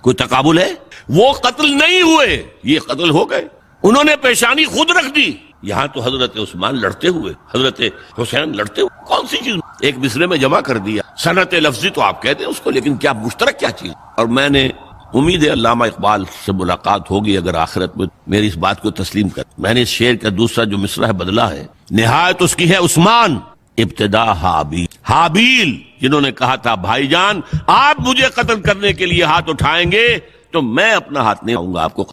کوئی تقابل ہے؟ وہ قتل نہیں ہوئے، یہ قتل ہو گئے، انہوں نے پیشانی خود رکھ دی۔ یہاں تو حضرت عثمان لڑتے ہوئے، حضرت حسین لڑتے ہوئے، کون سی چیز ایک مصرے میں جمع کر دیا؟ صنعت لفظی تو آپ کہتے ہیں اس کو، لیکن کیا مشترک کیا چیز؟ اور میں نے امید ہے علامہ اقبال سے ملاقات ہوگی اگر آخرت میں میری اس بات کو تسلیم کر۔ میں نے اس شعر کا دوسرا جو مصرع ہے بدلا ہے، نہایت اس کی ہے عثمان، ابتدا حابیل جنہوں نے کہا تھا بھائی جان آپ مجھے قتل کرنے کے لیے ہاتھ اٹھائیں گے تو میں اپنا ہاتھ نہیں آؤں گا آپ کو۔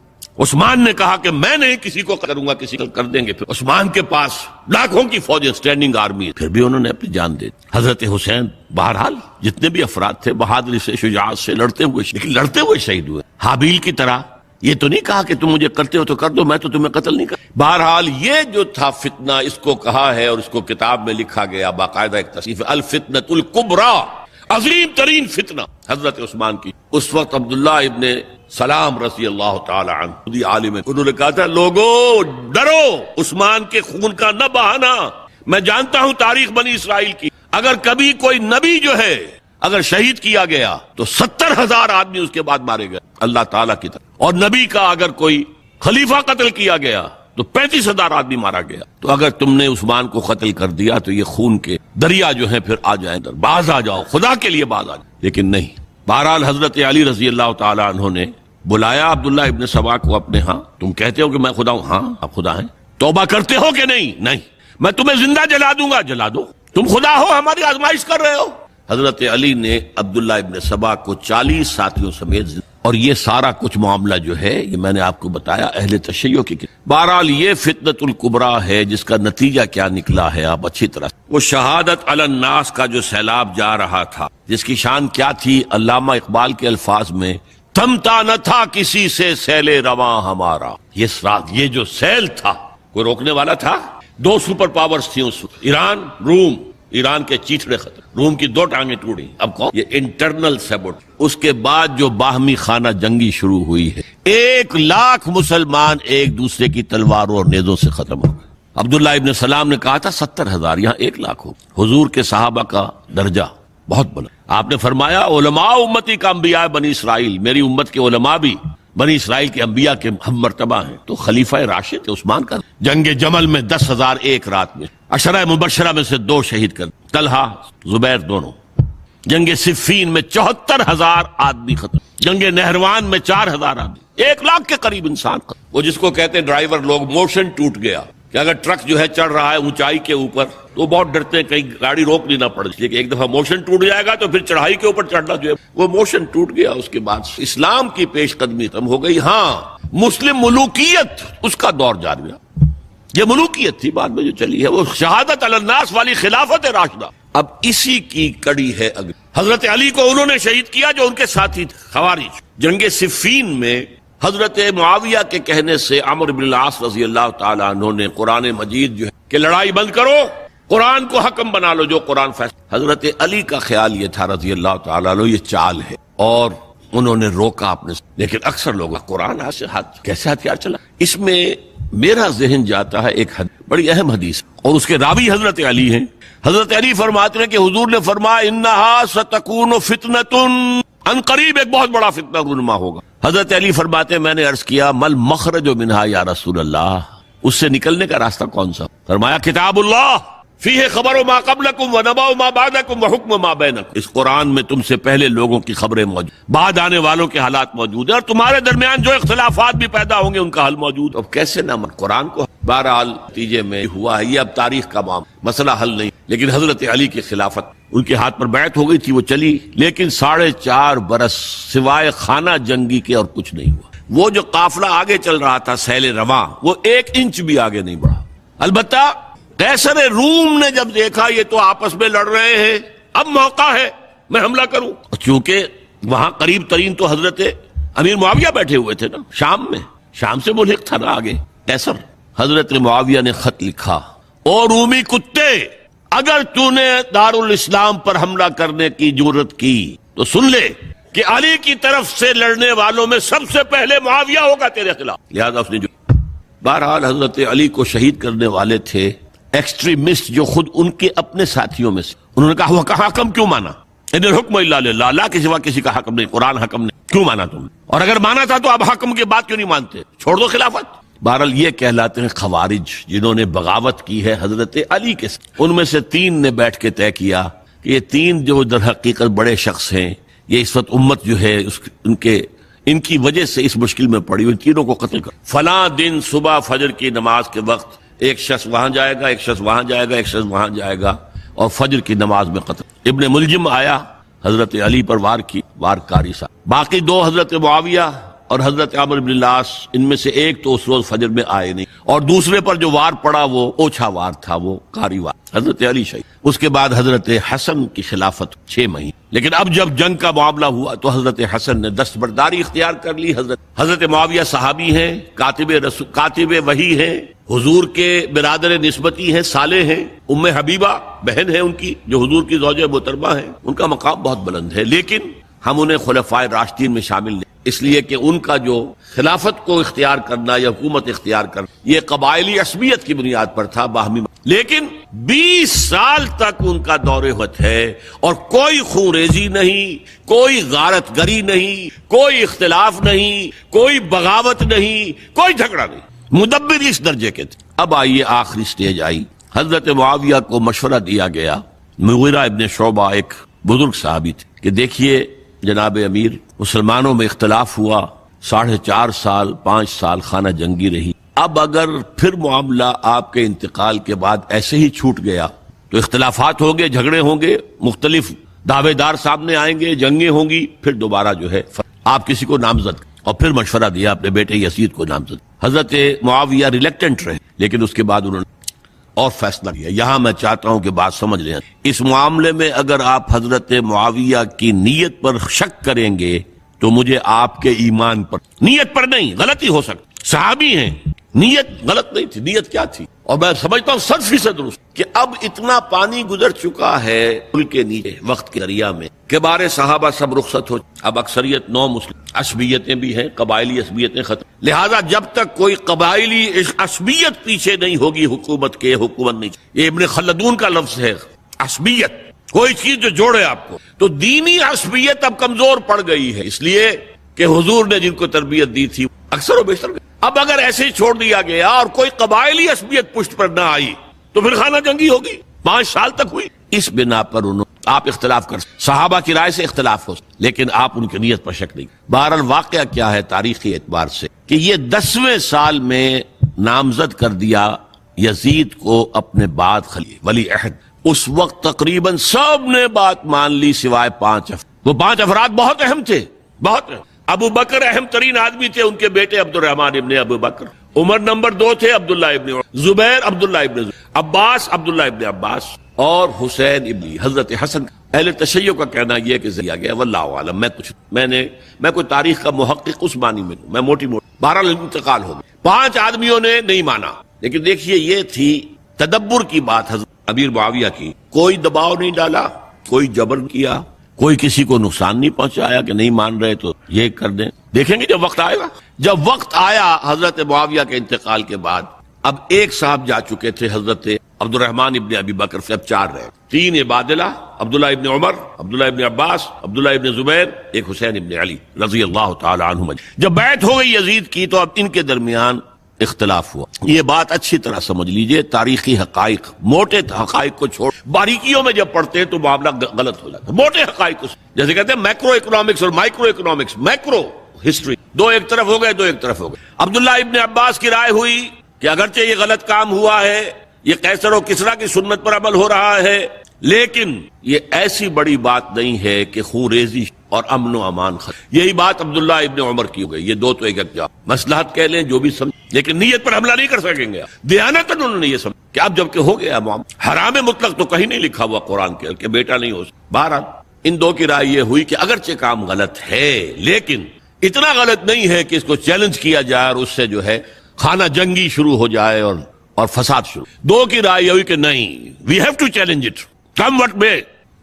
عثمان نے کہا کہ میں نہیں کسی کو کروں گا، کسی کو کر دیں گے۔ پھر عثمان کے پاس لاکھوں کی فوج، اسٹینڈنگ آرمی، پھر بھی انہوں نے اپنی جان دے دی۔ حضرت حسین بہرحال جتنے بھی افراد تھے بہادری سے، شجاعت سے لڑتے ہوئے، لیکن لڑتے ہوئے شہید ہوئے۔ حابیل کی طرح یہ تو نہیں کہا کہ تم مجھے کرتے ہو تو کر دو، میں تو تمہیں قتل نہیں کر۔ بہرحال یہ جو تھا فتنہ، اس کو کہا ہے اور اس کو کتاب میں لکھا گیا، باقاعدہ ایک تصنیف الفتنۃ الکبریٰ، عظیم ترین فتنہ حضرت عثمان کی۔ اس وقت عبداللہ ابن سلام رضی اللہ تعالی عنہ عالم، انہوں نے کہا تھا لوگو ڈرو، عثمان کے خون کا نہ بہانا۔ میں جانتا ہوں تاریخ بنی اسرائیل کی، اگر کبھی کوئی نبی جو ہے اگر شہید کیا گیا تو 70,000 آدمی اس کے بعد مارے گئے اللہ تعالیٰ کی طرف، اور نبی کا اگر کوئی خلیفہ قتل کیا گیا تو 35,000 آدمی مارا گیا۔ تو اگر تم نے عثمان کو قتل کر دیا تو یہ خون کے دریا جو ہیں پھر آ جائیں، باز آ جاؤ، خدا کے لیے باز آ جاؤ، لیکن نہیں۔ بہرحال حضرت علی رضی اللہ تعالیٰ عنہ نے بلایا عبداللہ ابن سبا کو اپنے ہاں، تم کہتے ہو کہ میں خدا ہوں؟ ہاں آپ خدا ہیں۔ توبہ کرتے ہو کہ نہیں؟ نہیں۔ میں تمہیں زندہ جلا دوں گا، جلا دو، تم خدا ہو، ہماری آزمائش کر رہے ہو۔ حضرت علی نے عبداللہ ابن سبا کو 40 ساتھیوں سمیت، اور یہ سارا کچھ معاملہ جو ہے یہ میں نے آپ کو بتایا اہل تشیع کی۔ بہرحال یہ فتنۃ الکبریٰ ہے جس کا نتیجہ کیا نکلا ہے آپ اچھی طرح۔ وہ شہادت علی الناس کا جو سیلاب جا رہا تھا، جس کی شان کیا تھی؟ علامہ اقبال کے الفاظ میں تھمتا نہ تھا کسی سے سیل رواں ہمارا۔ یہ جو سیل تھا کوئی روکنے والا تھا؟ 2 سپر پاورز تھیں اس وقت، ایران، روم۔ ایران کے چیتڑے ختم، روم کی 2 ٹانگیں ٹوٹی۔ اب کون؟ یہ انٹرنل سیبوٹ۔ اس کے بعد جو باہمی خانہ جنگی شروع ہوئی ہے، 1 لاکھ مسلمان ایک دوسرے کی تلواروں اور نیزوں سے ختم ہو گئے۔ عبداللہ ابن سلام نے کہا تھا 70,000، یہاں 1 لاکھ ہو۔ حضور کے صحابہ کا درجہ بہت بڑا۔ آپ نے فرمایا علماء امتی کا انبیاء بنی اسرائیل، میری امت کے علماء بھی بنی اسرائیل کے انبیاء کے ہم مرتبہ ہیں۔ تو خلیفہ راشد عثمان کا جنگ جمل میں 10,000 ایک رات میں، 10 مبشرہ میں سے 2 شہید کر، طلحہ زبیر دونوں۔ جنگ صفین میں 74,000 آدمی ختم، جنگ نہروان میں 4,000 آدمی، 1 لاکھ کے قریب انسان ختم۔ وہ جس کو کہتے ہیں ڈرائیور لوگ موشن ٹوٹ گیا، کہ اگر ٹرک جو ہے چڑھ رہا ہے اونچائی کے اوپر تو بہت ڈرتے ہیں کہیں گاڑی روک نہیں نہ پڑے، لیکن ایک دفعہ موشن ٹوٹ جائے گا تو پھر چڑھائی کے اوپر چڑھنا جو ہے وہ موشن ٹوٹ گیا۔ اس کے بعد اسلام کی پیش قدمی ختم ہو گئی۔ ہاں مسلم ملوکیت اس کا دور جاری رہا، یہ ملوکیت تھی بعد میں جو چلی ہے، وہ شہادت علی الناس والی خلافت راشدہ۔ اب اسی کی کڑی ہے اگلی۔ حضرت علی کو انہوں نے شہید کیا جو ان کے ساتھی تھے خوارج۔ جنگ صفین میں حضرت معاویہ کے کہنے سے عمرو بن العاص رضی اللہ تعالیٰ عنہ نے قرآن مجید جو ہے کہ لڑائی بند کرو، قرآن کو حکم بنا لو، جو قرآن فیصلہ۔ حضرت علی کا خیال یہ تھا رضی اللہ تعالیٰ عنہ یہ چال ہے، اور انہوں نے روکا اپنے، لیکن اکثر لوگ قرآن کیسے ہتھیار چلا۔ اس میں میرا ذہن جاتا ہے ایک بڑی اہم حدیث، اور اس کے راوی حضرت علی ہیں۔ حضرت علی فرماتے ہیں کہ حضور نے فرمایا انہا ستکون فتنۃ، ان قریب ایک بہت بڑا فتنہ رونما ہوگا۔ حضرت علی فرماتے ہیں میں نے عرض کیا مل مخرج منہا یا رسول اللہ، اس سے نکلنے کا راستہ کون سا؟ فرمایا کتاب اللہ فیہ خبر ما قبلکم و نبأ ما بعدکم و حکم ما بینکم، اس قرآن میں تم سے پہلے لوگوں کی خبریں موجود، بعد آنے والوں کے حالات موجود ہیں، اور تمہارے درمیان جو اختلافات بھی پیدا ہوں گے ان کا حل موجود۔ اب کیسے نہ قرآن کو، بہرحال نتیجے میں ہوا ہے یہ اب تاریخ کا مسئلہ حل نہیں، لیکن حضرت علی کی خلافت ان کے ہاتھ پر بیعت ہو گئی تھی، وہ چلی، لیکن 4.5 برس سوائے خانہ جنگی کے اور کچھ نہیں ہوا۔ وہ جو قافلہ آگے چل رہا تھا سیل رواں، وہ 1 انچ بھی آگے نہیں بڑھا۔ البتہ قیصر روم نے جب دیکھا یہ تو آپس میں لڑ رہے ہیں، اب موقع ہے میں حملہ کروں، چونکہ وہاں قریب ترین تو حضرت امیر معاویہ بیٹھے ہوئے تھے نا، شام میں، شام سے ملحق تھا نا آگے قیصر۔ حضرت معاویہ نے خط لکھا، او رومی کتے، اگر تو نے دارالاسلام پر حملہ کرنے کی جرت کی تو سن لے کہ علی کی طرف سے لڑنے والوں میں سب سے پہلے معاویہ ہوگا تیرے خلاف۔ لہذا اس نے جو بہرحال حضرت علی کو شہید کرنے والے تھے ایکسٹریمسٹ جو خود ان کے اپنے ساتھیوں میں سے، انہوں نے کہا وہ حکم کیوں مانا؟ ان الحکم الا للہ، اللہ کے سوا کسی کا حکم نہیں، قرآن حکم نہیں۔ کیوں مانا تم نے؟ اور اگر مانا تھا تو اب حکم کی بات کیوں نہیں مانتے؟ چھوڑ دو خلافت۔ بہرحال یہ کہلاتے ہیں خوارج، جنہوں نے بغاوت کی ہے حضرت علی کے ساتھ۔ ان میں سے 3 نے بیٹھ کے طے کیا کہ یہ 3 جو در حقیقت بڑے شخص ہیں، یہ اس وقت امت جو ہے ان کی وجہ سے اس مشکل میں پڑی ہوئی، تینوں کو قتل کر۔ فلاں دن صبح فجر کی نماز کے وقت ایک شخص وہاں جائے گا، ایک شخص وہاں جائے گا، ایک شخص وہاں جائے گا، اور فجر کی نماز میں قتل۔ ابن ملجم آیا، حضرت علی پر وار کاری سا۔ باقی 2 حضرت معاویہ اور حضرت عمرو بن العاص، ان میں سے ایک تو اس روز فجر میں آئے نہیں، اور دوسرے پر جو وار پڑا وہ اوچھا وار تھا، وہ کاری وار، حضرت علی شہید۔ اس کے بعد حضرت حسن کی خلافت 6 مہینے۔ لیکن اب جب جنگ کا معاملہ ہوا تو حضرت حسن نے دستبرداری اختیار کر لی۔ حضرت معاویہ صحابی ہیں، کاتب وحی ہیں، حضور کے برادر نسبتی ہیں، صالح ہیں، ام حبیبہ بہن ہے ان کی، جو حضور کی زوجہ محترمہ ہیں، ان کا مقام بہت بلند ہے، لیکن ہم انہیں خلفائے راشدین میں شامل نہیں، اس لیے کہ ان کا جو خلافت کو اختیار کرنا یا حکومت اختیار کرنا یہ قبائلی عصبیت کی بنیاد پر تھا، باہمی۔ لیکن 20 سال تک ان کا دور حکومت ہے اور کوئی خون ریزی نہیں، کوئی غارت گری نہیں، کوئی اختلاف نہیں، کوئی بغاوت نہیں، کوئی جھگڑا نہیں، مدبر اس درجے کے تھے۔ اب آئیے آخری سٹیج آئی، حضرت معاویہ کو مشورہ دیا گیا، مغیرہ ابن شعبہ ایک بزرگ صحابی تھے، کہ دیکھیے جناب امیر، مسلمانوں میں اختلاف ہوا، 4.5 سال 5 سال خانہ جنگی رہی، اب اگر پھر معاملہ آپ کے انتقال کے بعد ایسے ہی چھوٹ گیا تو اختلافات ہوں گے، جھگڑے ہوں گے، مختلف دعوے دار سامنے آئیں گے، جنگیں ہوں گی، پھر دوبارہ جو ہے آپ کسی کو نامزد، اور پھر مشورہ دیا اپنے بیٹے یزید کو نامزد۔ حضرت معاویہ ریلیکٹنٹ رہے، لیکن اس کے بعد انہوں نے اور فیصلہ کیا۔ یہاں میں چاہتا ہوں کہ بات سمجھ لیں، اس معاملے میں اگر آپ حضرت معاویہ کی نیت پر شک کریں گے تو مجھے آپ کے ایمان پر، نیت پر نہیں، غلطی ہو سکتی، صحابی ہیں، نیت غلط نہیں تھی، نیت کیا تھی؟ اور میں سمجھتا ہوں 100% درست کہ اب اتنا پانی گزر چکا ہے پل کے نیچے وقت کے دریا میں کہ بارے صحابہ سب رخصت ہو، اب اکثریت 9 مسلم، عصبیتیں بھی ہیں، قبائلی عصبیتیں ختم، لہذا جب تک کوئی قبائلی عصبیت پیچھے نہیں ہوگی حکومت کے، حکومت نہیں۔ یہ ابن خلدون کا لفظ ہے، عصبیت، کوئی چیز جو جوڑے آپ کو، تو دینی عصبیت اب کمزور پڑ گئی ہے، اس لیے کہ حضور نے جن کو تربیت دی تھی اکثر و بیشتر۔ اب اگر ایسے ہی چھوڑ دیا گیا اور کوئی قبائلی عصبیت پشت پر نہ آئی تو پھر خانہ جنگی ہوگی، 5 سال تک ہوئی۔ اس بنا پر آپ اختلاف کر، صحابہ کی رائے سے اختلاف ہو، لیکن آپ ان کی نیت پر شک نہیں۔ بہرحال واقعہ کیا ہے تاریخی اعتبار سے کہ یہ 10ویں سال میں نامزد کر دیا یزید کو اپنے بعد ولی عہد۔ اس وقت تقریباً سب نے بات مان لی سوائے 5 افراد۔ وہ 5 افراد بہت اہم تھے، بہت اہم۔ ابو بکر اہم ترین آدمی تھے، ان کے بیٹے عبد الرحمن ابن ابو بکر، عمر نمبر 2 تھے عبداللہ ابن عمر، زبیر عبداللہ ابن زبیر، عباس عبداللہ ابن عباس، اور حسین ابن حضرت حسن۔ اہل تشیع کا کہنا یہ کہ ذریعہ گیا، واللہ عالم، میں کوئی تاریخ کا محقق اس معنی میں میں موٹی بہرحال انتقال ہو گیا۔ 5 آدمیوں نے نہیں مانا، لیکن دیکھیے یہ تھی تدبر کی بات حضرت امیر معاویہ کی، کوئی دباؤ نہیں ڈالا، کوئی جبر کیا، کوئی کسی کو نقصان نہیں پہنچایا کہ نہیں مان رہے تو یہ کر دیں، دیکھیں گے جب وقت آئے گا۔ جب وقت آیا حضرت معاویہ کے انتقال کے بعد، اب ایک صاحب جا چکے تھے حضرت عبد الرحمن ابن ابی بکر، سے اب 4 رہے، 3 عبادلہ، عبداللہ ابن عمر، عبداللہ ابن عباس، عبداللہ ابن زبیر، ایک حسین ابن علی رضی اللہ تعالی عنہم۔ جب بیعت ہو گئی یزید کی تو اب ان کے درمیان اختلاف ہوا۔ یہ بات اچھی طرح سمجھ لیجئے، تاریخی حقائق، موٹے حقائق کو چھوڑ باریکیوں میں جب پڑھتے ہیں تو معاملہ غلط ہو جاتا ہے۔ موٹے حقائق کو، جیسے کہتے ہیں میکرو اکنامکس اور مائکرو اکنامکس، میکرو ہسٹری، 2 ایک طرف ہو گئے، 2 ایک طرف ہو گئے۔ عبداللہ ابن عباس کی رائے ہوئی کہ اگرچہ یہ غلط کام ہوا ہے، یہ قیصر و کسریٰ کی سنت پر عمل ہو رہا ہے، لیکن یہ ایسی بڑی بات نہیں ہے کہ خون ریزی اور امن و امان ختم۔ یہی بات عبداللہ ابن عمر کی ہو گئی۔ یہ 2 تو ایک جا مصلحت کہہ لیں جو بھی سمجھ، لیکن نیت پر حملہ نہیں کر سکیں گے۔ دیانتاً انہوں نے یہ سمجھ کہ اب جب کہ ہو گیا معاملہ، حرام مطلق تو کہیں نہیں لکھا ہوا قرآن کے کہ بیٹا نہیں ہو سکتا۔ بہرحال ان 2 کی رائے یہ ہوئی کہ اگرچہ کام غلط ہے لیکن اتنا غلط نہیں ہے کہ اس کو چیلنج کیا جائے اور اس سے جو ہے خانہ جنگی شروع ہو جائے اور فساد شروع۔ 2 کی رائے یہ ہوئی کہ نہیں، we have to challenge it come what may.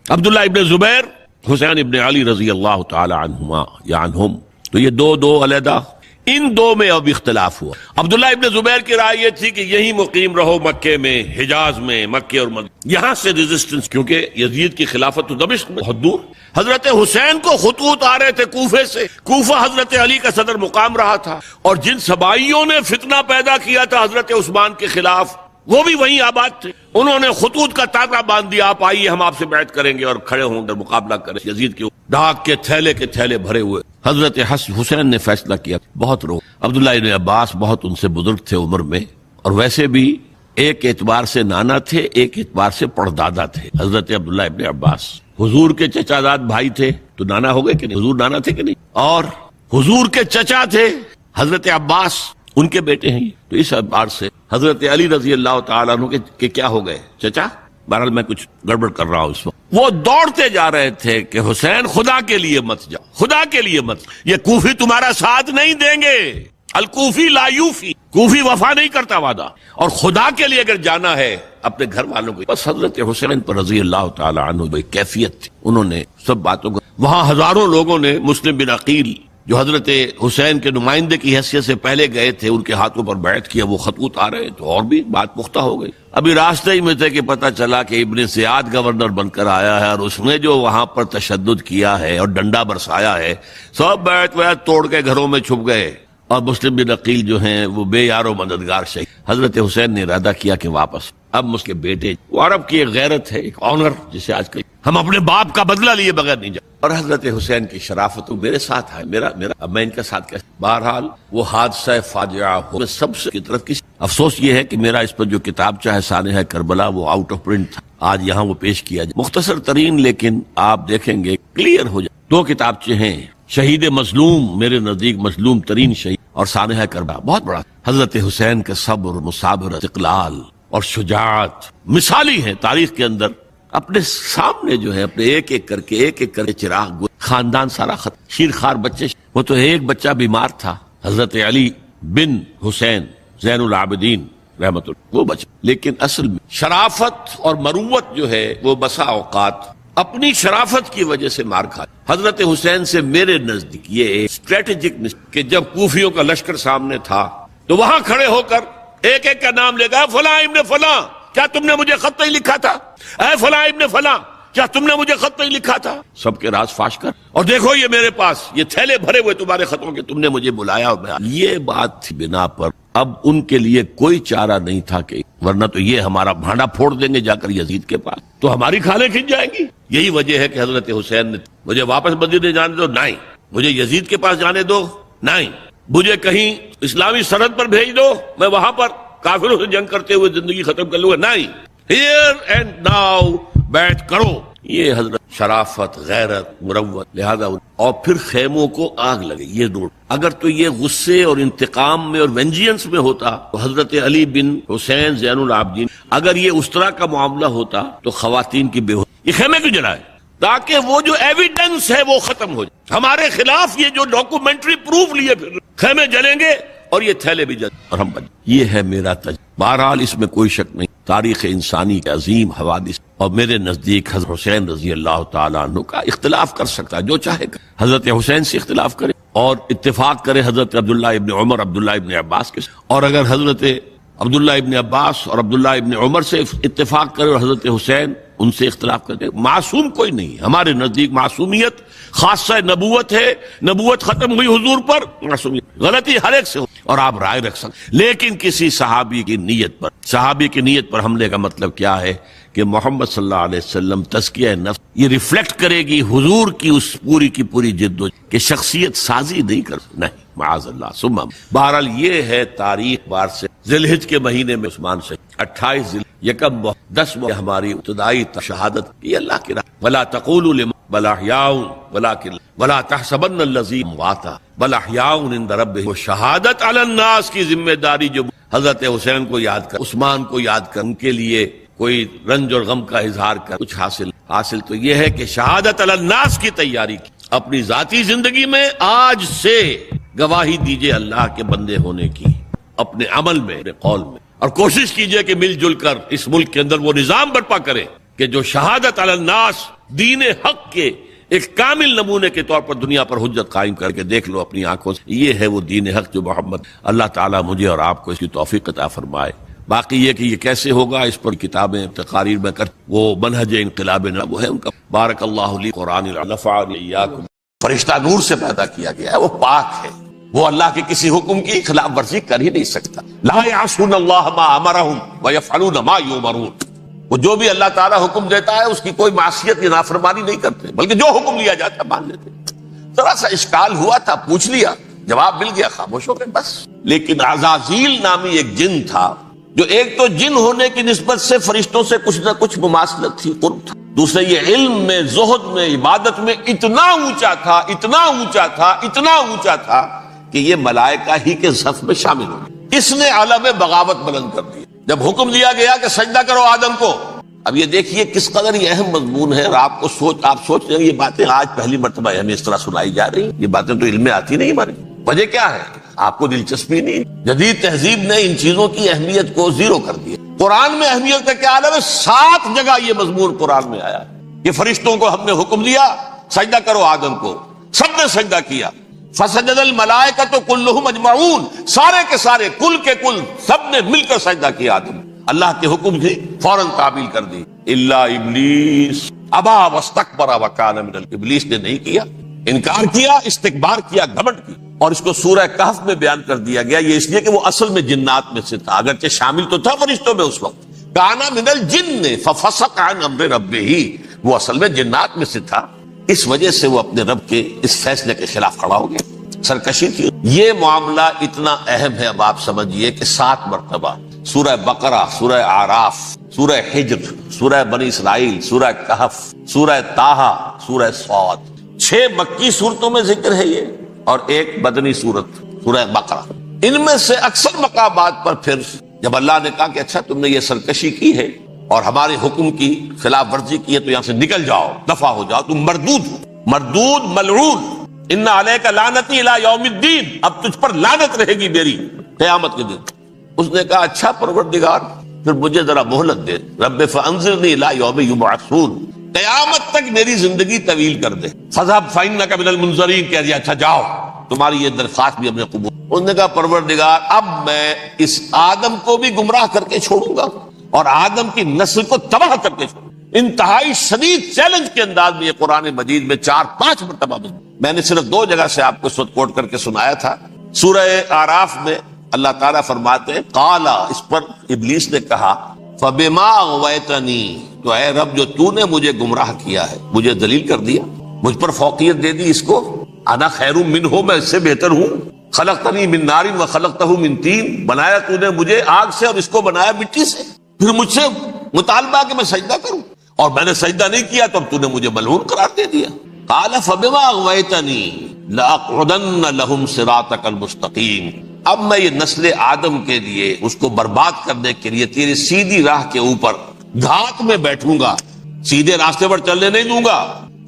Abdullah ابن زبیر، حسین ابن علی رضی اللہ تعالی عنہما یا عنہم، تو یہ 2 علیحدہ، ان دو میں اب اختلاف ہوا. عبداللہ ابن زبیر کی رائے یہ تھی کہ یہی مقیم رہو مکے میں، حجاز میں، مکے اور مدینہ. یہاں سے ریزسٹنس، کیونکہ یزید کی خلافت تو دمشق میں بہت دور. حضرت حسین کو خطوط آ رہے تھے کوفے سے. کوفہ حضرت علی کا صدر مقام رہا تھا، اور جن سبائیوں نے فتنہ پیدا کیا تھا حضرت عثمان کے خلاف وہ بھی وہیں آباد تھے. انہوں نے خطوط کا تاطا باندھ دیا، آپ آئیے ہم آپ سے بیعت کریں گے اور کھڑے ہوں گے مقابلہ کریں. یزید کے ڈاک کے تھیلے بھرے ہوئے. حضرت حسین نے فیصلہ کیا بہت رو. عبداللہ ابن عباس بہت ان سے بزرگ تھے عمر میں، اور ویسے بھی ایک اعتبار سے نانا تھے، ایک اعتبار سے پردادا تھے. حضرت عبداللہ ابن عباس حضور کے چچا داد بھائی تھے تو نانا ہو گئے کہ نہیں؟ حضور نانا تھے کہ نہیں؟ اور حضور کے چچا تھے حضرت عباس، ان کے بیٹے ہیں. تو اس اعتبار سے حضرت علی رضی اللہ تعالیٰ عنہ کے کیا ہو گئے؟ چچا. بہرحال میں کچھ گڑبڑ کر رہا ہوں اس وقت. وہ دوڑتے جا رہے تھے کہ حسین خدا کے لیے مت جاؤ، خدا کے لیے مت. یہ کوفی تمہارا ساتھ نہیں دیں گے. الکوفی لا یوفی، کوفی وفا نہیں کرتا وعدہ. اور خدا کے لیے اگر جانا ہے اپنے گھر والوں کو. بس حضرت حسین پر رضی اللہ تعالی عنہ ایک کیفیت تھی، انہوں نے سب باتوں کو. وہاں ہزاروں لوگوں نے مسلم بن عقیل جو حضرت حسین کے نمائندے کی حیثیت سے پہلے گئے تھے، ان کے ہاتھوں پر بیعت کیا. وہ خطوط آ رہے تو اور بھی بات پختہ ہو گئی. ابھی راستے ہی میں تھے کہ پتہ چلا کہ ابن زیاد گورنر بن کر آیا ہے، اور اس نے جو وہاں پر تشدد کیا ہے اور ڈنڈا برسایا ہے، سب بیعت توڑ کے گھروں میں چھپ گئے. اور مسلم بن عقیل جو ہیں وہ بے یار و مددگار شہید. حضرت حسین نے ارادہ کیا کہ واپس. اب اس کے بیٹے، وہ عرب کی ایک غیرت ہے، ایک آنر جسے آج کل ہم اپنے باپ کا بدلہ لیے بغیر نہیں جائیں. اور حضرت حسین کی شرافت میرے ساتھ ہے، میرا اب میں ان کا ساتھ کیسے. بہرحال وہ حادثہ فاجعہ ہو. سب سے کی طرف کسی افسوس یہ ہے کہ میرا اس پر جو کتاب چاہے سانحہ کربلا وہ آؤٹ آف پرنٹ تھا. آج یہاں وہ پیش کیا جائے. مختصر ترین، لیکن آپ دیکھیں گے کلیئر ہو جائے. دو کتابچے ہیں، شہید مظلوم، میرے نزدیک مظلوم ترین شہید، اور سانحہ کربلا بہت بڑا. حضرت حسین کا صبر، مصابرت، استقلال اور شجاعت مثالی ہیں تاریخ کے اندر. اپنے سامنے جو ہے اپنے ایک ایک کر کے چراغ، خاندان سارا ختم، شیرخوار بچے. وہ تو ایک بچہ بیمار تھا، حضرت علی بن حسین زین العابدین رحمت اللہ، وہ بچہ. لیکن اصل میں شرافت اور مروت جو ہے وہ بسا اوقات اپنی شرافت کی وجہ سے مار کھا. حضرت حسین سے میرے نزدیک یہ ایک اسٹریٹجک کہ جب کوفیوں کا لشکر سامنے تھا تو وہاں کھڑے ہو کر ایک ایک کا نام لے گا. فلاں ابن فلاں، کیا تم نے مجھے خط نہیں لکھا تھا؟ اے فلاں ابن فلاں، کیا تم نے مجھے خط نہیں لکھا تھا؟ سب کے راز فاش کر، اور دیکھو یہ میرے پاس یہ تھیلے بھرے ہوئے تمہارے خطوں کے، تم نے مجھے بلایا. اور یہ بات تھی بنا پر اب ان کے لیے کوئی چارہ نہیں تھا کہ ورنہ تو یہ ہمارا بھانڈا پھوڑ دیں گے جا کر یزید کے پاس، تو ہماری کھالیں کھنچ جائیں گی. یہی وجہ ہے کہ حضرت حسین نے مجھے واپس مدینے جانے دو، نہیں. مجھے یزید کے پاس جانے دو، نہیں. مجھے کہیں اسلامی سرحد پر بھیج دو، میں وہاں پر کافروں سے جنگ کرتے ہوئے زندگی ختم کر لوں گا، نہیں. ہیئر اینڈ ناؤ بیٹھ کرو. یہ حضرت شرافت، غیرت، مروت. لہذا اور پھر خیموں کو آگ لگے. یہ نوٹ اگر تو یہ غصے اور انتقام میں اور وینجینس میں ہوتا تو حضرت علی بن حسین زین العابدین، اگر یہ اس طرح کا معاملہ ہوتا تو خواتین کی بے ہوتی. یہ خیمے کیوں جلائے؟ تاکہ وہ جو ایویڈنس ہے وہ ختم ہو جائے. ہمارے خلاف یہ جو ڈاکومنٹری پروف لیے پھر خیمے جلیں گے اور یہ تھیلے بھی جلیں اور ہم بچ. یہ ہے میرا تجربہ. بہرحال اس میں کوئی شک نہیں، تاریخ انسانی کے عظیم حوادث. اور میرے نزدیک حضرت حسین رضی اللہ تعالیٰ عنہ کا اختلاف کر سکتا ہے جو چاہے گا. حضرت حسین سے اختلاف کرے اور اتفاق کرے حضرت عبداللہ ابن عمر، عبداللہ ابن عباس کے، اور اگر حضرت عبداللہ ابن عباس اور عبداللہ ابن عمر سے اتفاق کرے اور حضرت حسین ان سے اختلاف کرے. معصوم کوئی نہیں ہمارے نزدیک. معصومیت خاصہ نبوت ہے، نبوت ختم ہوئی حضور پر، معصومیت غلطی ہر ایک سے ہو اور آپ رائے رکھ سکتے. لیکن کسی صحابی کی نیت پر حملے کا مطلب کیا ہے کہ محمد صلی اللہ علیہ وسلم تزکیہ نفس یہ ریفلیکٹ کرے گی حضور کی اس پوری کی پوری جد و کہ شخصیت سازی نہیں کر سکتے، نہیں معاذ اللہ ثم. بہرحال یہ ہے تاریخ بار سے ذی الحجہ کے مہینے میں عثمان سے 28 یکم 10 ہماری ابتدائی شہادت یہ اللہ کی راہ. ولا تقولوا لمن بل احیاء ولکن ولا تحسبن الذین امواتا بل احیاء عند ربهم. شہادت علی الناس کی ذمہ داری جو حضرت حسین کو یاد کر، عثمان کو یاد کر، ان کے لیے کوئی رنج اور غم کا اظہار کر کچھ حاصل تو یہ ہے کہ شہادت علی الناس کی تیاری کی. اپنی ذاتی زندگی میں آج سے گواہی دیجئے اللہ کے بندے ہونے کی، اپنے عمل میں، اپنے قول میں، اور کوشش کیجئے کہ مل جل کر اس ملک کے اندر وہ نظام برپا کرے کہ جو شہادت علی الناس، دین حق کے ایک کامل نمونے کے طور پر دنیا پر حجت قائم کر کے دیکھ لو اپنی آنکھوں سے. یہ ہے وہ دین حق جو محمد. اللہ تعالیٰ مجھے اور آپ کو اس کی توفیق عطا فرمائے. باقی یہ کہ یہ کیسے ہوگا اس پر کتابیں تقاریر میں کر وہ منہج انقلاب وہ ہے ان کا. بارک اللہ لی قرآن نفعني ایاکم. فرشتہ نور سے پیدا کیا گیا ہے، وہ پاک ہے، وہ اللہ کے کسی حکم کی خلاف ورزی کر ہی نہیں سکتا. لا يعصون اللہ ما امرهم ويفعلون ما يؤمرون. وہ جو بھی اللہ تعالیٰ حکم دیتا ہے اس کی کوئی معصیت یا نافرمانی نہیں کرتے، بلکہ جو حکم لیا جاتا ہے مان لیتے. ذرا سا اشکال ہوا تھا، پوچھ لیا، جواب مل گیا، خاموش ہو گئے بس. لیکن عزازیل نامی ایک جن تھا جو ایک تو جن ہونے کی نسبت سے فرشتوں سے کچھ نہ کچھ مماثلت تھی، قرب تھا. دوسرے یہ علم میں، زہد میں، عبادت میں اتنا اونچا تھا، اتنا اونچا تھا، اتنا اونچا تھا کہ یہ ملائکہ ہی کے صف میں شامل ہو گیا. اس نے علم بغاوت بلند کر دی جب حکم دیا گیا کہ سجدہ کرو آدم کو. اب یہ دیکھیے کس قدر یہ اہم مضمون ہے. اور آپ سوچ رہے ہیں یہ باتیں آج پہلی مرتبہ ہمیں اس طرح سنائی جا رہی ہیں. یہ باتیں تو علم میں آتی نہیں ہمارے. وجہ کیا ہے؟ آپ کو دلچسپی نہیں. جدید تہذیب نے ان چیزوں کی اہمیت کو زیرو کر دیا. قرآن میں اہمیت کا کیا عالم ہے؟ 7 جگہ یہ مضمون قرآن میں آیا کہ فرشتوں کو ہم نے حکم دیا سجدہ کرو آدم کو، سب نے سجدہ کیا. فسجد الملائکۃ کلھم اجمعون، سارے کے سارے، کل کے کل، سب نے مل کر سجدہ کیا آدم. اللہ کے حکم سے فوراً تعمیل کر دی. الا ابلیس ابا واستکبر وکان من ابلیس نے نہیں کیا، انکار کیا، استکبار کیا، گھمنڈ کی. اور اس کو سورہ کہف میں بیان کر دیا گیا. یہ اس لیے کہ وہ اصل میں جنات میں سے تھا، اگرچہ شامل تو تھا فرشتوں میں اس وقت. کانا من الجن ففسق عن امر ربہ، وہ اصل میں جنات میں سے تھا. اس وجہ سے وہ اپنے رب کے اس فیصلے کے خلاف کھڑا ہو گیا، سرکشی کی. یہ معاملہ اتنا اہم ہے، اب آپ سمجھیے کہ 7 مرتبہ سورہ بقرہ، سورہ اعراف، سورہ حجر، سورہ بنی اسرائیل، سورہ کہف، سورہ طٰہٰ، سورہ صاد، 6 مکی صورتوں میں ذکر ہے یہ، اور ایک مدنی صورت سورہ بقرہ. ان میں سے اکثر مقامات پر پھر جب اللہ نے کہا کہ اچھا تم نے یہ سرکشی کی ہے اور ہمارے حکم کی خلاف ورزی کی ہے تو یہاں سے نکل جاؤ، دفع ہو جاؤ، تم مردود ہو، مردود، ملعون. ان علیک لعنتی الی یوم الدین، اب تجھ پر لعنت رہے گی میری قیامت کے دن. اس نے کہا اچھا پروردگار پھر مجھے ذرا مہلت دے، رب فانظرنی الی یوم یبعثون، قیامت تک میری زندگی طویل کر دے. فذهب فانک من المنظرین، کہہ دیا اچھا جاؤ، تمہاری یہ درخواست بھی ہم نے قبول. اس نے کہا پروردگار اب میں اس آدم کو بھی گمراہ کر کے چھوڑوں گا اور آدم کی نسل کو تباہ کر کے چھوڑوں. انتہائی شدید چیلنج کے انداز میں یہ قرآن مجید میں 4-5 مرتبہ میں نے صرف 2 جگہ سے آپ کو سوت کوٹ کر کے سنایا تھا. سورہ اعراف میں اللہ تعالیٰ فرماتے ہیں قالا، اس پر ابلیس نے کہا فبما اغویتنی، تو اے رب جو تو نے مجھے گمراہ کیا ہے، مجھے ذلیل کر دیا، مجھ پر فوقیت دے دی، اس کو انا خیر منہ، میں اس سے بہتر ہوں. خلقتنی من نار وخلقتہ من طین، بنایا تو نے مجھے آگ سے اور اس کو بنایا مٹی سے. پھر مجھ سے مطالبہ کہ میں سجدہ کروں اور میں نے سجدہ نہیں کیا تو اب تو نے مجھے ملعون قرار دے دیا. قال فبما اغویتنی لاقعدن لهم صراطک المستقیم، اب میں یہ نسل آدم کے لیے اس کو برباد کرنے کے لیے تیری سیدھی راہ کے اوپر گھات میں بیٹھوں گا، سیدھے راستے پر چلنے نہیں دوں گا.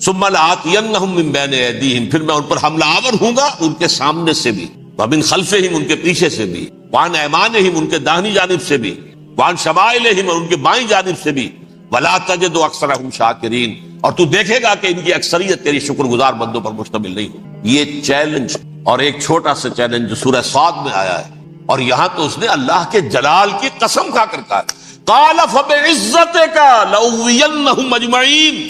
ثم لآتینہم من بین ایدیہم، پھر میں ان پر حملہ آور ہوں گا ان کے سامنے سے بھی، ومن خلفہم ان کے پیچھے سے بھی، وعن ایمانہم ان کے داہنی جانب سے بھی، وعن شمائلہم اور ان کے بائیں جانب سے بھی، ولا تجد اکثرہم شاکرین، اور تو دیکھے گا کہ ان کی اکثریت تیری شکر گزار بندوں پر مشتمل نہیں ہو. یہ چیلنج، اور ایک چھوٹا سا چیلنج جو سورہ صاد میں آیا ہے، اور یہاں تو اس نے اللہ کے جلال کی قسم کھا کر کہا قال فبعزتک لأغوینہم اجمعین،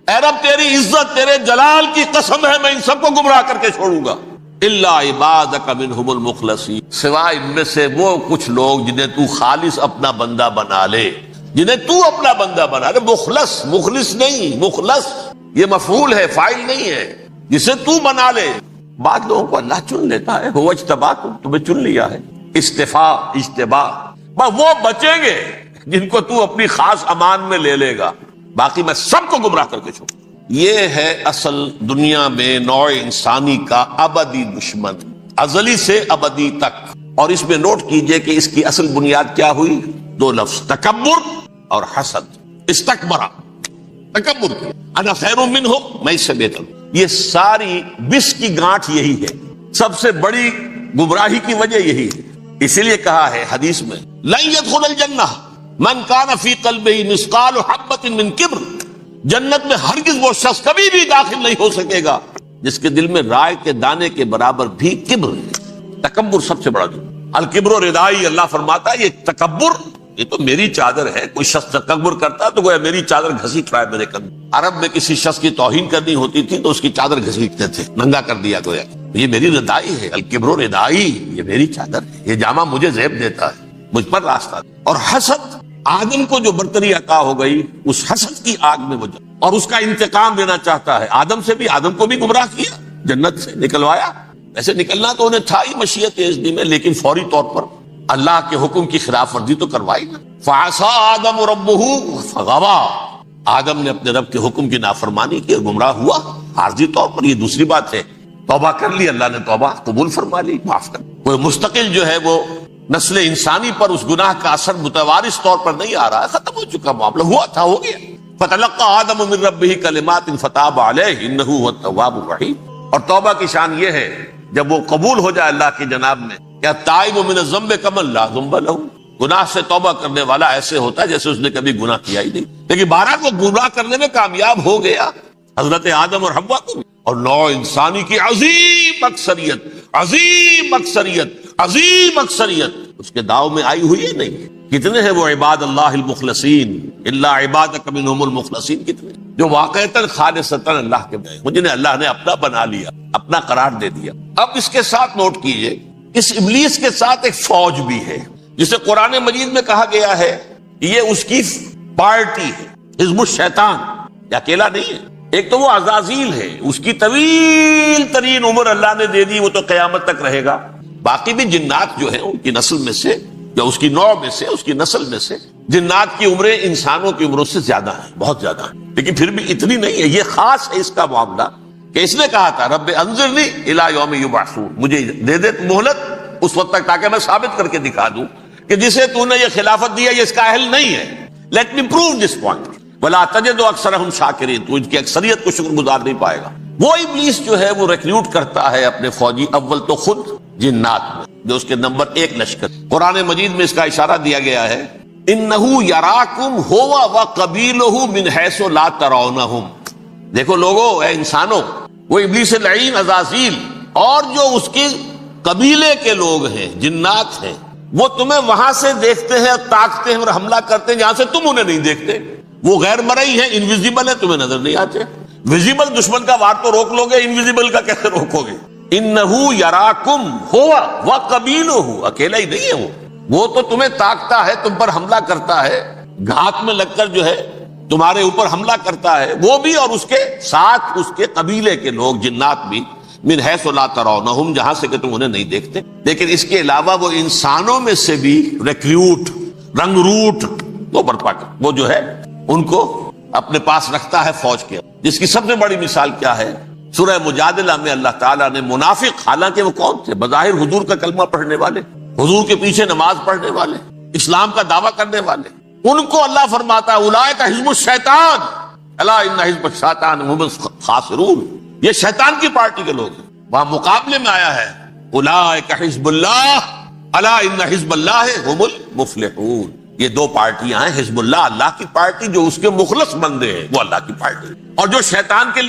اے رب تیری عزت، تیرے جلال کی قسم ہے میں ان سب کو گمراہ کر کے چھوڑوں گا. الا عبادک منہم المخلصین، سوائے ان میں سے وہ کچھ لوگ جنہیں تو خالص اپنا بندہ بنا لے، جنہیں تو اپنا بندہ بنا لے. مخلص، مخلص نہیں، مخلص یہ مفعول ہے، فاعل نہیں ہے، جسے تو بنا لے. بعض لوگوں کو اللہ چن لیتا ہے، هو اجتباکم، تمہیں چن لیا ہے. استفاء، اجتباء، وہ بچیں گے جن کو تو اپنی خاص امان میں لے لے گا، باقی میں سب کو گمراہ کر کے چھوڑوں. یہ ہے اصل دنیا میں نوع انسانی کا ابدی دشمن، ازلی سے ابدی تک. اور اس میں نوٹ کیجئے کہ اس کی اصل بنیاد کیا ہوئی؟ 2 لفظ، تکبر اور حسد. استکبرا، تکبر، انا خیر منہ، میں اس سے بہتر ہوں. یہ ساری بس کی گانٹھ یہی ہے، سب سے بڑی گمراہی کی وجہ یہی ہے. اسی لیے کہا ہے حدیث میں لن يدخل الجنہ من کان فی قلبہ مثقال حبۃ من کبر، جنت میں ہرگز وہ شخص کبھی بھی داخل نہیں ہو سکے گا جس کے دل میں رائے کے دانے کے برابر بھی کبر ہے۔ تکبر سب سے بڑا جو الکبر و ردائی، اللہ فرماتا ہے یہ تکبر، یہ تو میری چادر ہے۔ کوئی شخص تکبر کرتا تو گویا میری چادر گھسیٹ رہا ہے میرے قدم۔ عرب میں کسی شخص کی توہین کرنی ہوتی تھی تو اس کی چادر گھسیٹتے تھے، ننگا کر دیا گویا یہ میری ردائی ہے، الکبر و ردائی، یہ میری چادر ہے، یہ جامہ مجھے زیب دیتا ہے، مجھ پر راستہ ہے۔ اور حسد، آدم کو جو برتری عطا ہو گئی اس حسد کی آگ میں وہ اور اس کا انتقام لینا چاہتا ہے۔ آدم کو بھی گمراہ کیا، جنت سے نکلوایا، ایسے نکلنا تو انہیں تھا ہی مشیت اذنی میں، لیکن فوری طور پر اللہ کے حکم کی خلاف ورزی تو کروائی نا۔ فعصى آدم ربہ فغوى، آدم نے اپنے رب کے حکم کی نافرمانی کی اور گمراہ ہوا عارضی طور پر۔ یہ دوسری بات ہے، توبہ کر لی، اللہ نے توبہ قبول فرما لی، معاف کر۔ کوئی مستقل جو ہے وہ نسل انسانی پر اس گناہ کا اثر متوارث طور پر نہیں آ رہا ہے، ختم ہو چکا معاملہ، ہوا تھا ہو گیا۔ فتلقى آدم من ربہ کلمات فتاب علیہ انہ هو التواب الرحیم۔ اور توبہ کی شان یہ ہے جب وہ قبول ہو جائے اللہ کی جناب میں، کیا تائب من الذنب کمن لا ذنب لہ، گناہ سے توبہ کرنے والا ایسے ہوتا ہے جیسے اس نے کبھی گناہ کیا ہی نہیں، لیکن بہرحال وہ گناہ کرنے میں کامیاب ہو گیا، حضرت آدم اور حوا کو بھی۔ اور نوع انسانی کی عظیم اکثریت، عظیم اکثریت، عظیم اکثریت اس کے داؤ میں آئی ہوئی ہے نہیں۔ کتنے ہیں وہ عباد اللہ المخلصین، الا عبادک منہم المخلصین، کتنے جو واقعتاً خالصتاً اللہ کے بندے، جنہیں اللہ نے اپنا بنا لیا، اپنا قرار دے دیا۔ اب اس کے ساتھ نوٹ کیجئے، اس ابلیس کے ساتھ ایک فوج بھی ہے جسے قرآن مجید میں کہا گیا ہے یہ اس کی پارٹی ہے، حزب الشیطان، یہ اکیلا نہیں ہے۔ ایک تو وہ عزازیل ہے، اس کی طویل ترین عمر اللہ نے دے دی، وہ تو قیامت تک رہے گا۔ باقی بھی جنات جو ہیں ان کی نسل میں سے یا اس کی نوع میں سے، اس کی نسل میں سے جنات کی عمریں انسانوں کی عمروں سے زیادہ ہیں، بہت زیادہ ہیں، لیکن پھر بھی اتنی نہیں ہے۔ یہ خاص ہے اس کا معاملہ کہ اس نے کہا تھا رب انظرنی الی یوم یبعثون، مجھے دے دے مہلت اس وقت تک تاکہ میں ثابت کر کے دکھا دوں کہ جسے تو نے یہ خلافت دیا یہ اس کا اہل نہیں ہے۔ Let me prove this point ولا تجد اکثرهم شاکرین، تو ان کی اکثریت کو شکر گزار نہیں پائے گا۔ وہ ابلیس جو ہے وہ ریکروٹ کرتا ہے اپنے فوجی، اول تو خود جنات میں جو اس کے نمبر 1 لشکر۔ قرآن مجید میں اس کا اشارہ دیا گیا ہے انہ یراکم ہوا وقبیلہ من حیث لا ترونہم۔ دیکھو لوگو، اے انسانوں، وہ ابلیس لعین عزازیل اور جو اس کے قبیلے کے لوگ ہیں، جنات ہیں، وہ تمہیں وہاں سے دیکھتے ہیں اور تاکتے ہیں اور حملہ کرتے ہیں جہاں سے تم انہیں نہیں دیکھتے۔ وہ غیر مرئی ہیں، انویزیبل ہے، تمہیں نظر نہیں آتے۔ ویزیبل دشمن کا وار تو روک لو گے، انویزیبل کا کیسے روکو گے؟ انہ یراکم ہوا وقبیلہ، اکیلا ہی نہیں ہے وہ تو تمہیں تاکتا ہے، تم پر حملہ کرتا ہے، گھات میں لگ کر جو ہے تمہارے اوپر حملہ کرتا ہے، وہ بھی اور اس کے ساتھ اس کے قبیلے کے لوگ جنات بھی، من حیث لا ترونہم، جہاں سے کہ تم انہیں نہیں دیکھتے۔ لیکن اس کے علاوہ وہ انسانوں میں سے بھی ریکریوٹ، رنگ روٹ وہ برپا کر، وہ جو ہے ان کو اپنے پاس رکھتا ہے فوج کے، جس کی سب سے بڑی مثال کیا ہے؟ سورہ مجادلہ میں اللہ تعالیٰ نے منافق، حالانکہ وہ کون تھے؟ بظاہر حضور کا کلمہ پڑھنے والے، حضور کے پیچھے نماز پڑھنے والے، اسلام کا دعویٰ کرنے والے، ان کو اللہ فرماتا ہے اولئک حزب الشیطان الا ان حزب الشیطان هم الخاسرون، یہ شیطان کی پارٹی کے لوگ ہیں۔ وہاں مقابلے میں آیا ہے اولئک حزب اللہ الا ان حزب اللہ هم المفلحون۔ یہ دو پارٹیاں ہیں، حزب اللہ اللہ کی پارٹی جو اس کے مخلص بندے ہیں وہ اللہ کی پارٹی، اور جو شیطان کے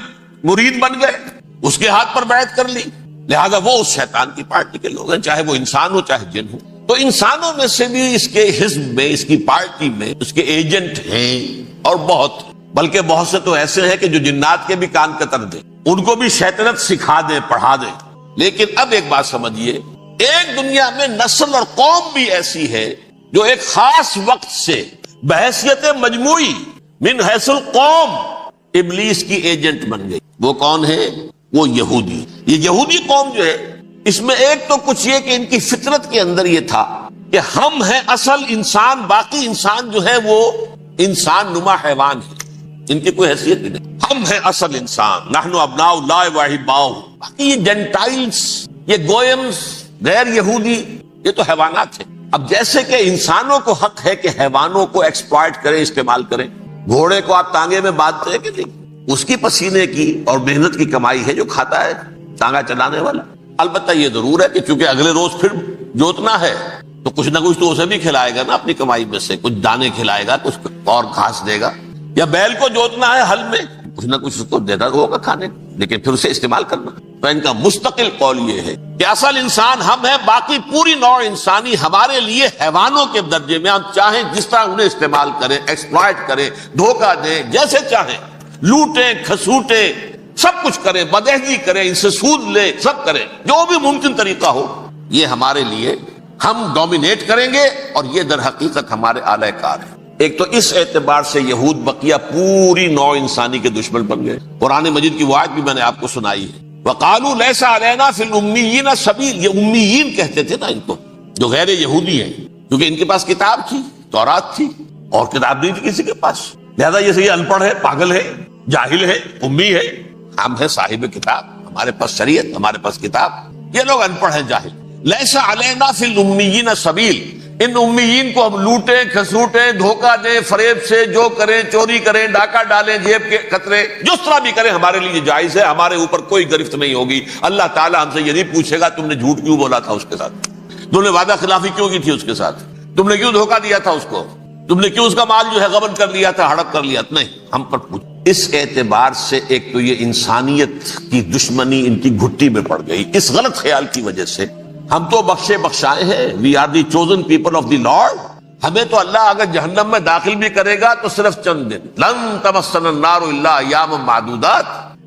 مرید بن گئے اس کے ہاتھ پر بیعت کر لی، لہذا وہ اس شیطان کی پارٹی کے لوگ ہیں، چاہے وہ انسان ہو چاہے جن ہو۔ تو انسانوں میں سے بھی اس کے حزب میں، اس کی پارٹی میں اس کے ایجنٹ ہیں، اور بہت، بلکہ بہت سے تو ایسے ہیں کہ جو جنات کے بھی کان کتر دیں، ان کو بھی شیطنت سکھا دیں، پڑھا دیں۔ لیکن اب ایک بات سمجھیے، ایک دنیا میں نسل اور قوم بھی ایسی ہے جو ایک خاص وقت سے بحیثیت مجموعی من حیث القوم ابلیس کی ایجنٹ بن گئی۔ وہ کون ہے؟ وہ یہودی۔ یہ یہودی قوم جو ہے، اس میں ایک تو کچھ یہ کہ ان کی فطرت کے اندر یہ تھا کہ ہم ہیں اصل انسان، باقی انسان جو ہے وہ انسان نما حیوان ہے، ان کی کوئی حیثیت ہی نہیں، ہم ہیں اصل انسان، نحن ابناء اللہ واحباؤہ۔ باقی یہ جینٹائلز، یہ گوئمز، غیر یہودی، یہ تو حیوانات ہیں۔ اب جیسے کہ انسانوں کو حق ہے کہ حیوانوں کو ایکسپلائٹ کریں، استعمال کریں، گھوڑے کو آپ ٹانگے میں باندھتے ہیں کہ نہیں؟ اس کی پسینے کی اور محنت کی کمائی ہے جو کھاتا ہے ٹانگا چلانے والا۔ البتہ یہ ضرور ہے کہ چونکہ اگلے روز پھر جوتنا ہے تو کچھ نہ کچھ تو اسے بھی کھلائے گا نا، اپنی کمائی میں سے کچھ دانے کھلائے گا، کچھ اور گھاس دے گا۔ یا بیل کو جوتنا ہے ہل میں، کچھ نہ کچھ اس کو دیتا ہوگا کھانے، لیکن پھر اسے استعمال کرنا۔ تو ان کا مستقل قول یہ ہے کہ اصل انسان ہم ہیں، باقی پوری نوع انسانی ہمارے لیے حیوانوں کے درجے میں، ہم چاہیں جس طرح انہیں استعمال کریں، ایکسپلائٹ کریں، دھوکہ دیں، جیسے چاہیں، لوٹیں کھسوٹیں، سب کچھ کریں، بدہضی کریں، ان سے سود لیں، سب کریں، جو بھی ممکن طریقہ ہو، یہ ہمارے لیے ہم ڈومینیٹ کریں گے، اور یہ در حقیقت ہمارے اعلی کار ہے۔ ایک تو اس اعتبار سے یہود بقیہ پوری نوع انسانی کے دشمن بن گئے۔ قرآن مجید کی وہ آیت بھی میں نے آپ کو سنائی ہے، وَقَالُوا لَيْسَ عَلَيْنَا فِي الْأُمِّيِّينَ سَبِيلٌ، یہ امیین کہتے تھے نا ان کو، جو غیر یہودی ہیں، کیونکہ ان کے پاس کتاب تھی، تورات تھی، اور کتاب نہیں تھی کسی کے پاس، لہذا یہ ان پڑھ ہے، پاگل ہے، جاہل ہے، امی ہے۔ ہم ہے صاحب کتاب، ہمارے پاس شریعت، ہمارے پاس کتاب، یہ لوگ ان پڑھ ہیں، جاہل۔ لَيْسَ عَلَيْنَا فِي الْأُمِّيِّينَ سَبِيلٌ، ان امیین کو ہم لوٹیں کھسوٹیں، دھوکہ دیں، فریب سے جو کریں، چوری کریں، ڈاکہ ڈالیں، جیب کے قطرے، جس طرح بھی کریں ہمارے لیے جائز ہے، ہمارے اوپر کوئی گرفت نہیں ہوگی۔ اللہ تعالیٰ ہم سے یہ نہیں پوچھے گا تم نے جھوٹ کیوں بولا تھا اس کے ساتھ، تم نے وعدہ خلافی کیوں کی تھی اس کے ساتھ، تم نے کیوں دھوکہ دیا تھا اس کو، تم نے کیوں اس کا مال جو ہے غبن کر لیا تھا، ہڑپ کر لیا تھا، نہیں، ہم پر پوچھ۔ اس اعتبار سے ایک تو یہ انسانیت کی دشمنی ان کی گھٹی میں پڑ گئی، اس غلط خیال کی وجہ سے۔ ہم تو بخشے بخشائے ہیں، we are the chosen people of the lord, ہمیں تو اللہ اگر جہنم میں داخل بھی کرے گا تو صرف چند دن، لن تمسنا النار الا ایاما معدودات،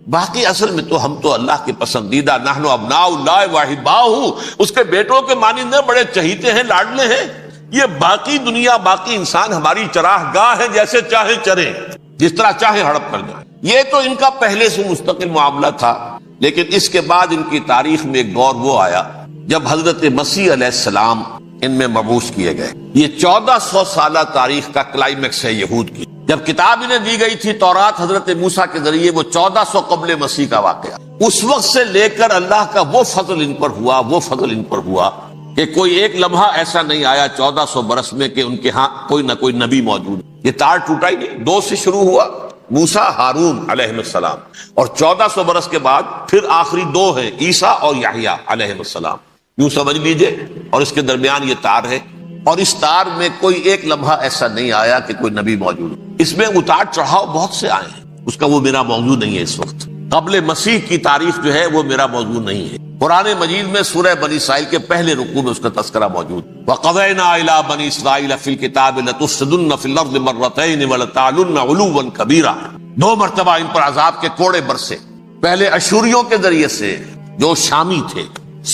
باقی اصل میں تو ہم تو اللہ کے پسندیدہ، نحن ابناء اللہ واحباؤہ، اس کے بیٹوں کے مانند بڑے چہیتے ہیں، لاڈلے ہیں۔ یہ باقی دنیا، باقی انسان ہماری چراہ گاہ ہے، جیسے چاہے چریں، جس طرح چاہے ہڑپ کر جائیں۔ یہ تو ان کا پہلے سے مستقل معاملہ تھا، لیکن اس کے بعد ان کی تاریخ میں ایک دور وہ آیا جب حضرت مسیح علیہ السلام ان میں مبعوث کیے گئے۔ یہ 1400 سالہ تاریخ کا کلائمیکس ہے یہود کی۔ جب کتاب انہیں دی گئی تھی تورات حضرت موسیٰ کے ذریعے، وہ 1400 قبل مسیح کا واقعہ، اس وقت سے لے کر اللہ کا وہ فضل ان پر ہوا، وہ فضل ان پر ہوا کہ کوئی ایک لمحہ ایسا نہیں آیا 1400 برس میں کہ ان کے ہاں کوئی نہ کوئی نبی موجود۔ یہ تار ٹوٹا ہی نہیں، 2 سے شروع ہوا، موسیٰ ہارون علیہ السلام، اور 1400 برس کے بعد پھر آخری 2 ہیں، عیسیٰ اور یحییٰ علیہ السلام، یوں سمجھ لیجئے، اور اس کے درمیان یہ تار ہے، اور اس تار میں کوئی ایک لمحہ ایسا نہیں آیا کہ کوئی نبی موجود ہو۔ اس میں اتار چڑھاؤ بہت سے آئے ہیں، اس کا وہ میرا موضوع نہیں ہے اس وقت۔ قبل مسیح کی تاریخ جو ہے وہ میرا موضوع نہیں ہے۔ قرآن مجید میں سورہ بنی اسرائیل کے پہلے رکوع میں اس کا تذکرہ موجود۔ وَقَضَيْنَا إِلَىٰ بَنِي إِسْرَائِيلَ فِي الْكِتَابِ لَتُفْسِدُنَّ فِي الْأَرْضِ مَرَّتَيْنِ وَلَتَعْلُنَّ عُلُوًّا كَبِيرًا، 2 مرتبہ ان پر عذاب کے کوڑے برسے، پہلے اشوریوں کے ذریعے سے جو شامی تھے،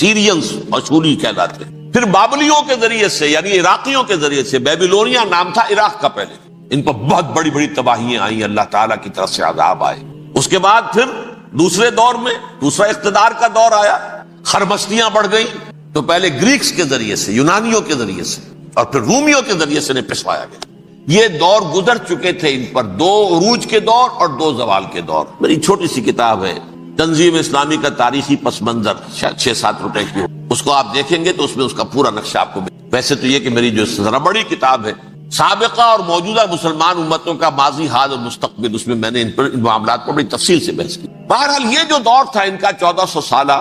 سیرینز اشوری کہلاتے، پھر بابلیوں کے ذریعے سے یعنی عراقیوں کے ذریعے سے، بیبیلونیا نام تھا عراق کا پہلے، ان پر بہت بڑی بڑی تباہیاں آئیں، اللہ تعالیٰ کی طرف سے عذاب آئے۔ اس کے بعد پھر دوسرے دور میں دوسرا اقتدار کا دور آیا، خرمستیاں بڑھ گئیں، تو پہلے گریکس کے ذریعے سے، یونانیوں کے ذریعے سے، اور پھر رومیوں کے ذریعے سے پسوایا گیا۔ یہ دور گزر چکے تھے ان پر، 2 عروج کے دور اور 2 زوال کے دور۔ میری چھوٹی سی کتاب ہے تنظیم اسلامی کا تاریخی پس منظر، شاید 6-7 روپے کی ہو، اس کو آپ دیکھیں گے تو اس میں اس کا پورا نقشہ آپ کو ویسے تو یہ کہ میری جو ذرا بڑی کتاب ہے سابقہ اور موجودہ مسلمان امتوں کا ماضی، حال اور مستقبل، اس میں میں نے ان معاملات پر بڑی تفصیل سے بحث کی۔ بہرحال یہ جو دور تھا ان کا 1400 سالہ،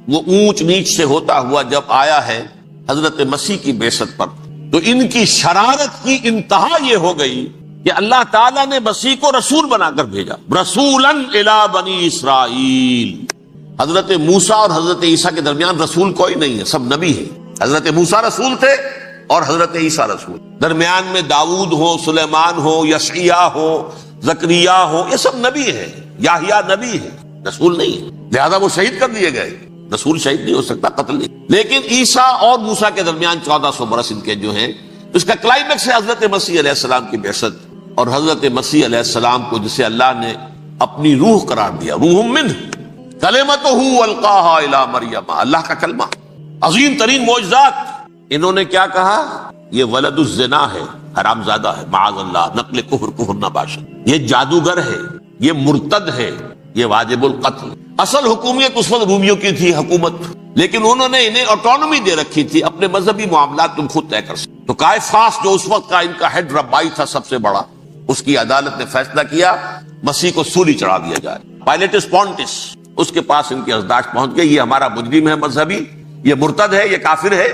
وہ اونچ نیچ سے ہوتا ہوا جب آیا ہے حضرت مسیح کی بعثت پر، تو ان کی شرارت کی انتہا یہ ہو گئی کہ اللہ تعالیٰ نے مسیح کو رسول بنا کر بھیجا، رسولاً الی بنی اسرائیل۔ حضرت موسیٰ اور حضرت عیسیٰ کے درمیان رسول کوئی نہیں ہے، سب نبی ہیں۔ حضرت موسیٰ رسول تھے اور حضرت عیسیٰ رسول، درمیان میں داؤد ہو، سلیمان ہو، یشعیاء ہو، زکریا ہو، یہ سب نبی ہیں، یحییٰ نبی ہے، رسول نہیں ہے، لہذا وہ شہید کر دیے گئے۔ رسول شہید نہیں ہو سکتا، قتل نہیں۔ لیکن عیسیٰ اور موسیٰ کے درمیان 1400 برس ان کے جو ہیں، اس کا کلائمیکس ہے حضرت مسیح علیہ السلام کی بعثت، اور حضرت مسیح علیہ السلام کو جسے اللہ نے اپنی روح قرار دیا، روح منہ، کلمتہ القاہا الی مریم، اللہ کا کلمہ، عظیم ترین معجزات۔ انہوں نے کیا کہا؟ یہ ولد الزنا ہے، حرام زادہ ہے، معاذ اللہ، نقل کفر نہ باشد، یہ جادوگر ہے، یہ مرتد ہے، یہ واجب القتل۔ اصل حکومت اس وقت رومیوں کی تھی حکومت، لیکن انہوں نے انہیں آٹونومی دے رکھی تھی، اپنے مذہبی معاملات تم خود طے کر سکتے۔ تو قائفاس جو اس وقت کا ان کا ہیڈ ربائی تھا سب سے بڑا، اس کی عدالت نے فیصلہ کیا مسیح کو سولی چڑھا دیا جائے۔ پائلیٹس پونٹس اس کے پاس ان کی ازداش پہنچ گئی، یہ ہمارا مجرم ہے مذہبی، یہ مرتد ہے، یہ کافر ہے،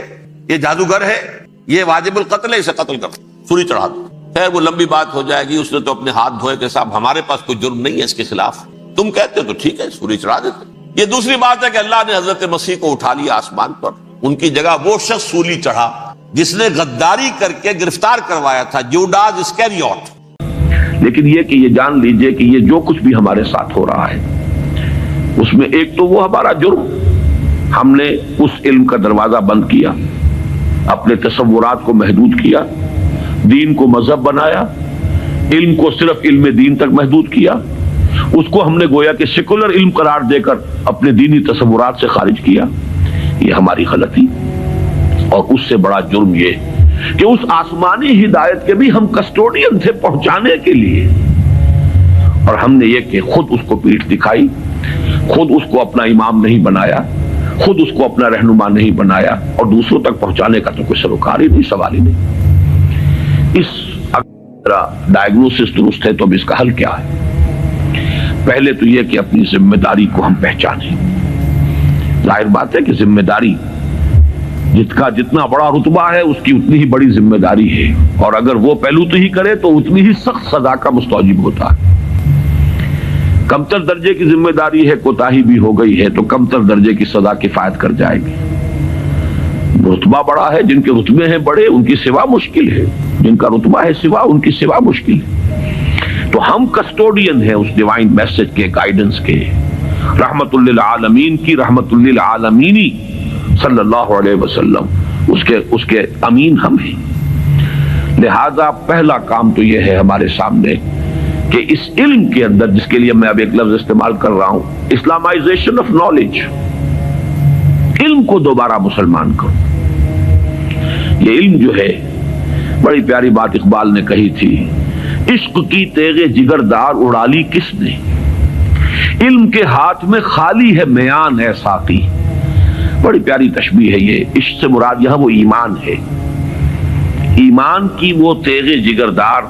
یہ جادوگر ہے، یہ واجب القتل ہے، اسے قتل کر سولی چڑھا دو۔ خیر وہ لمبی بات ہو جائے گی. اس نے تو اپنے ہاتھ دھوئے کہ صاحب ہمارے پاس کوئی جرم نہیں ہے اس کے خلاف, تم کہتے ہو تو ٹھیک ہے, سولی چڑھا دیتے. یہ دوسری بات ہے کہ اللہ نے حضرت مسیح کو اٹھا لیا آسمان پر, ان کی جگہ وہ شخص سولی چڑھا جس نے غداری کر کے گرفتار کروایا تھا, جوڈاس اسکیریوٹ. لیکن یہ کہ یہ جان لیجئے کہ یہ جو کچھ بھی ہمارے ساتھ ہو رہا ہے اس میں ایک تو وہ ہمارا جرم, ہم نے اس علم کا دروازہ بند کیا, اپنے تصورات کو محدود کیا, دین کو مذہب بنایا, علم کو صرف علم دین تک محدود کیا, اس کو ہم نے گویا کہ سیکولر علم قرار دے کر اپنے دینی تصورات سے خارج کیا. یہ ہماری غلطی. اور اس سے بڑا جرم یہ کہ اس آسمانی ہدایت کے بھی ہم کسٹوڈین تھے پہنچانے کے لیے, اور ہم نے یہ کہ خود اس کو پیٹھ دکھائی, خود اس کو اپنا امام نہیں بنایا, خود اس کو اپنا رہنما نہیں بنایا, اور دوسروں تک پہنچانے کا تو کوئی سروکار ہی نہیں, سوال ہی نہیں. اس ڈائگنوسس درست ہے تو اب اس کا حل کیا ہے؟ پہلے تو یہ کہ اپنی ذمہ داری کو ہم پہچانیں. ظاہر بات ہے کہ ذمہ داری جتنا بڑا رتبہ ہے اس کی اتنی ہی بڑی ذمہ داری ہے, اور اگر وہ پہلو تو ہی کرے تو اتنی ہی سخت سزا کا مستوجب ہوتا ہے. کمتر درجے کی ذمہ داری ہے, کوتاہی بھی ہو گئی ہے تو کمتر درجے کی سزا کفایت کر جائے گی. رتبہ بڑا ہے, جن کے رتبے ہیں بڑے ان کی سوا مشکل ہے, جن کا رتبہ ہے سوا ان کی سوا مشکل ہے. تو ہم کسٹوڈین ہیں اس ڈیوائن میسج کے, گائیڈنس کے, رحمت للعالمین کی رحمت للعالمینی صلی اللہ علیہ وسلم, اس کے امین ہم ہیں. لہذا پہلا کام تو یہ ہے ہمارے سامنے کہ اس علم کے اندر, جس کے لیے میں اب ایک لفظ استعمال کر رہا ہوں, اسلامائزیشن آف نالج, علم کو دوبارہ مسلمان کرو. یہ علم جو ہے, بڑی پیاری بات اقبال نے کہی تھی, عشق کی تیغ جگردار اڑا لی کس نے, علم کے ہاتھ میں خالی ہے میان ہے ساقی. بڑی پیاری تشبیہ ہے یہ. عشق سے مراد یہاں وہ ایمان ہے, ایمان کی وہ تیغ جگردار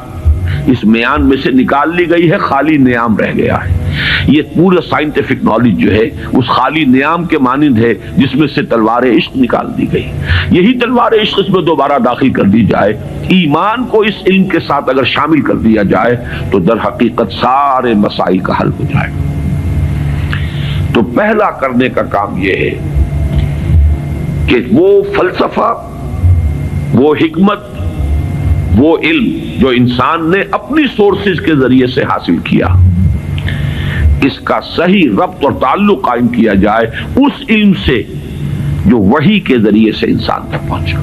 اس میان میں سے نکال لی گئی ہے, خالی نیام رہ گیا ہے. یہ پورا سائنٹیفک نالج جو ہے اس خالی نیام کے مانند ہے جس میں سے تلوار عشق نکال دی گئی. یہی تلوار عشق اس میں دوبارہ داخل کر دی جائے, ایمان کو اس علم کے ساتھ اگر شامل کر دیا جائے تو در حقیقت سارے مسائل کا حل ہو جائے. تو پہلا کرنے کا کام یہ ہے کہ وہ فلسفہ, وہ حکمت, وہ علم جو انسان نے اپنی سورسز کے ذریعے سے حاصل کیا, اس کا صحیح ربط اور تعلق قائم کیا جائے اس علم سے جو وحی کے ذریعے سے انسان تک پہنچا.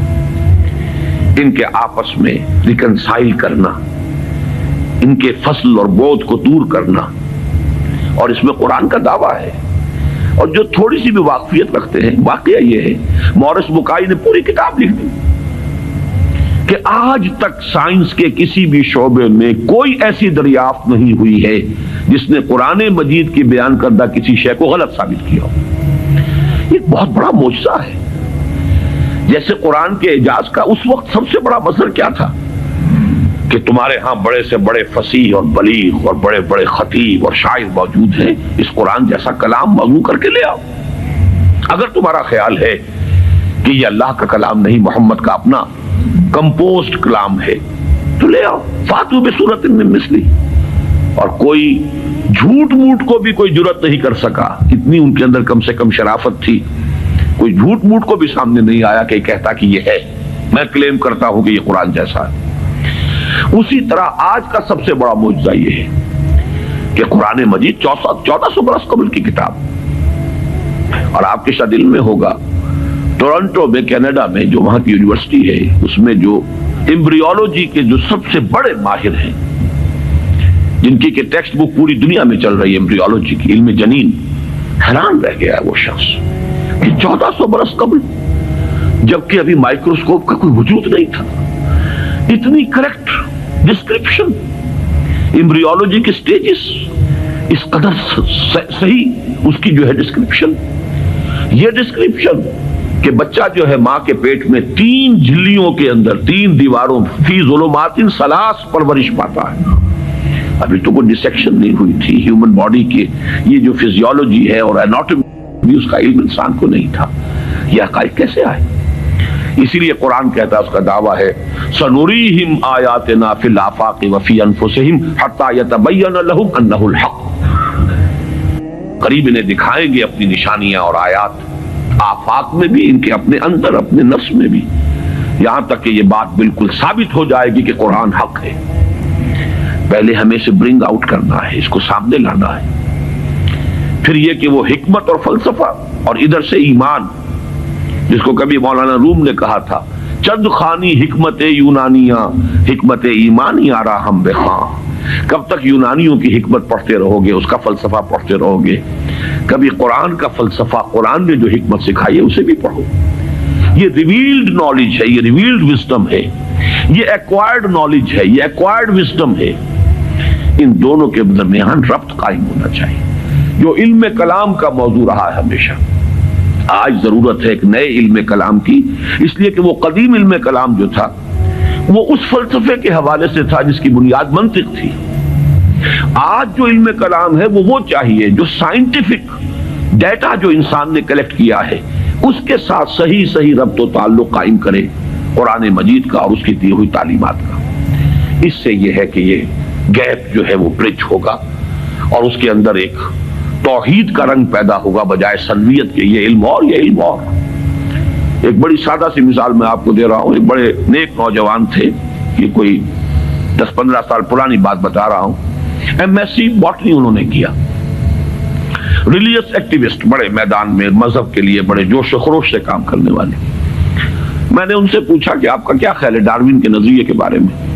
ان کے آپس میں ریکنسائل کرنا, ان کے فصل اور بود کو دور کرنا, اور اس میں قرآن کا دعویٰ ہے. اور جو تھوڑی سی بھی واقفیت رکھتے ہیں, واقعہ یہ ہے مورس بکائی نے پوری کتاب لکھ دی کہ آج تک سائنس کے کسی بھی شعبے میں کوئی ایسی دریافت نہیں ہوئی ہے جس نے قرآن مجید کی بیان کردہ کسی شے کو غلط ثابت کیا ہو. یہ بہت بڑا معجزہ ہے. جیسے قرآن کے اعجاز کا اس وقت سب سے بڑا مظہر کیا تھا کہ تمہارے ہاں بڑے سے بڑے فصیح اور بلیغ اور بڑے بڑے خطیب اور شاعر موجود ہیں, اس قرآن جیسا کلام مضمون کر کے لے آؤ. اگر تمہارا خیال ہے کہ یہ اللہ کا کلام نہیں, محمد کا اپنا کمپوزڈ کلام ہے, تو لے آؤ. فاتو بسورۃ من مثلی. اور کوئی جھوٹ موٹ کو بھی کوئی جرت نہیں کر سکا, اتنی ان کے اندر کم سے کم شرافت تھی. کوئی جھوٹ موٹ کو بھی سامنے نہیں آیا کہ کہتا کہ یہ ہے, میں کلیم کرتا ہوں کہ یہ قرآن جیسا ہے. اسی طرح آج کا سب سے بڑا معجزہ یہ ہے کہ قرآن مجید 1400 برس قبل کی کتاب, اور آپ کے شاید علم میں ہوگا ٹورنٹو میں, کینیڈا میں, جو وہاں کی یونیورسٹی ہے, اس میں جو ایمبریولوجی کے جو سب سے بڑے ماہر ہیں, جن کی کہ ٹیکسٹ بک پوری دنیا میں چل رہی ہے ایمبریولوجی کی, علم جنین, حیران رہ گیا ہے وہ شخص کہ 1400 برس قبل, جبکہ ابھی مائکروسکوپ کا کوئی وجود نہیں تھا, اتنی کریکٹ ڈسکرپشن ایمبریولوجی کے سٹیجز, اس قدر صحیح اس کی جو ہے ڈسکرپشن. یہ ڈسکرپشن کہ بچہ جو ہے ماں کے پیٹ میں 3 جھلیوں کے اندر 3 دیواروں فی ظلمات ثلاث پرورش پاتا ہے. ابھی تو کوئی ڈسیکشن نہیں ہوئی تھی ہیومن باڈی کے, یہ جو فزیولوجی ہے اور اناٹومی بھی اس کا علم انسان کو نہیں تھا. یہ حقائق کیسے آئے؟ اسی لیے قرآن کہتا ہے، اس کا دعویٰ ہے سنوریہم آیاتنا فی الآفاق وفی انفسہم حتی یتبین لہم انہ الحق، قریب انہیں دکھائیں گے اپنی نشانیاں اور آیات، آفاق میں بھی، ان کے اپنے اندر، اپنے نفس میں بھی، یہاں تک کہ یہ بات بالکل ثابت ہو جائے گی کہ قرآن حق ہے۔ پہلے ہمیں اسے برنگ آؤٹ کرنا ہے، اس کو سامنے لانا ہے، پھر یہ کہ وہ حکمت اور فلسفہ اور ادھر سے ایمان، جس کو کبھی مولانا روم نے کہا تھا چند خانی حکمت یونانیاں حکمت ایمانی آرا ہم بخواں، کب تک یونانیوں کی حکمت پڑھتے رہو گے، اس کا فلسفہ پڑھتے رہو گے؟ کبھی قرآن کا فلسفہ، قرآن نے جو حکمت سکھائی ہے اسے بھی پڑھو۔ یہ ریویلڈ نالج ہے، یہ ریویلڈ وزڈم ہے، یہ ایکوائرڈ نالج ہے، یہ ایکوائرڈ وزڈم ہے۔ ان دونوں کے درمیان ربط قائم ہونا چاہیے، جو علم کلام کا موضوع رہا ہے ہمیشہ۔ آج ضرورت ہے ایک نئے علم کلام کی، اس لیے کہ وہ قدیم علم کلام جو تھا وہ اس فلسفے کے حوالے سے تھا جس کی بنیاد منطق تھی۔ آج جو علم کلام ہے وہ چاہیے جو سائنٹیفک ڈیٹا جو انسان نے کلیکٹ کیا ہے اس کے ساتھ صحیح ربط و تعلق قائم کرے قرآن مجید کا اور اس کی دی ہوئی تعلیمات کا۔ اس سے یہ ہے کہ یہ گیپ جو ہے وہ برج ہوگا اور اس کے اندر ایک توحید کا رنگ پیدا ہوگا بجائے سنویت کے، یہ علم اور یہ علم اور۔ ایک بڑی سادہ سی مثال میں آپ کو دے رہا ہوں، ایک بڑے نیک نوجوان تھے، یہ کوئی 10-15 سال پرانی بات بتا رہا ہوں، ایم ایس سی باٹنی انہوں نے کیا، ریلیجس ایکٹیوسٹ، بڑے میدان میں مذہب کے لیے بڑے جوش و خروش سے کام کرنے والے۔ میں نے ان سے پوچھا کہ آپ کا کیا خیال ہے ڈارون کے نظریے کے بارے میں؟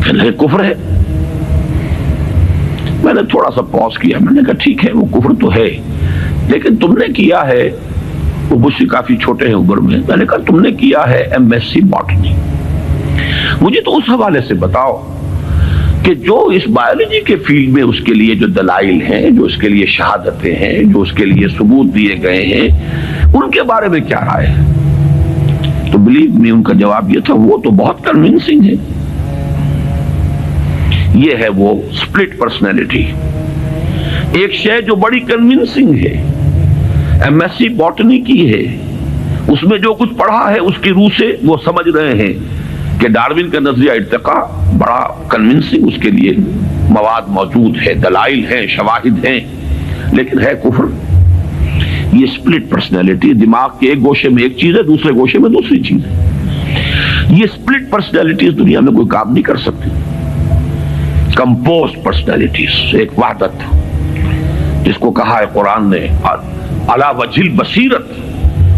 کہنے کفر ہے۔ میں نے تھوڑا سا پاز کیا، میں نے کہا ٹھیک ہے وہ کفر تو ہے، لیکن تم نے کیا ہے، وہ مجھ سے کافی چھوٹے ہیں عمر میں نے کہا تم نے کیا ہے ایم ایس سی باٹنی، مجھے تو اس حوالے سے بتاؤ کہ جو اس بایولوجی کے فیلڈ میں اس کے لیے جو دلائل ہیں، جو اس کے لیے شہادتیں ہیں، جو اس کے لیے ثبوت دیے گئے ہیں، ان کے بارے میں کیا رائے ہے؟ تو بلیو می ان کا جواب یہ تھا وہ تو بہت کنونسنگ ہے۔ یہ ہے وہ سپلٹ پرسنالٹی، ایک شے جو بڑی کنونسنگ ہے، ایم ایس سی باٹنی کی ہے، اس میں جو کچھ پڑھا ہے اس کی روح سے وہ سمجھ رہے ہیں کہ ڈارون کا نظریہ ارتقاء بڑا کنونسنگ، اس کے لیے مواد موجود ہے، دلائل ہیں، شواہد ہیں، لیکن ہے کفر۔ یہ سپلٹ پرسنالٹی، دماغ کے ایک گوشے میں ایک چیز ہے، دوسرے گوشے میں دوسری چیز ہے۔ یہ سپلٹ پرسنالٹی اس دنیا میں کوئی کام نہیں کر سکتی۔ کمپوزڈ پرسنالٹیز، ایک وحدت جس کو کہا ہے قرآن نے علی وجہ البصیرت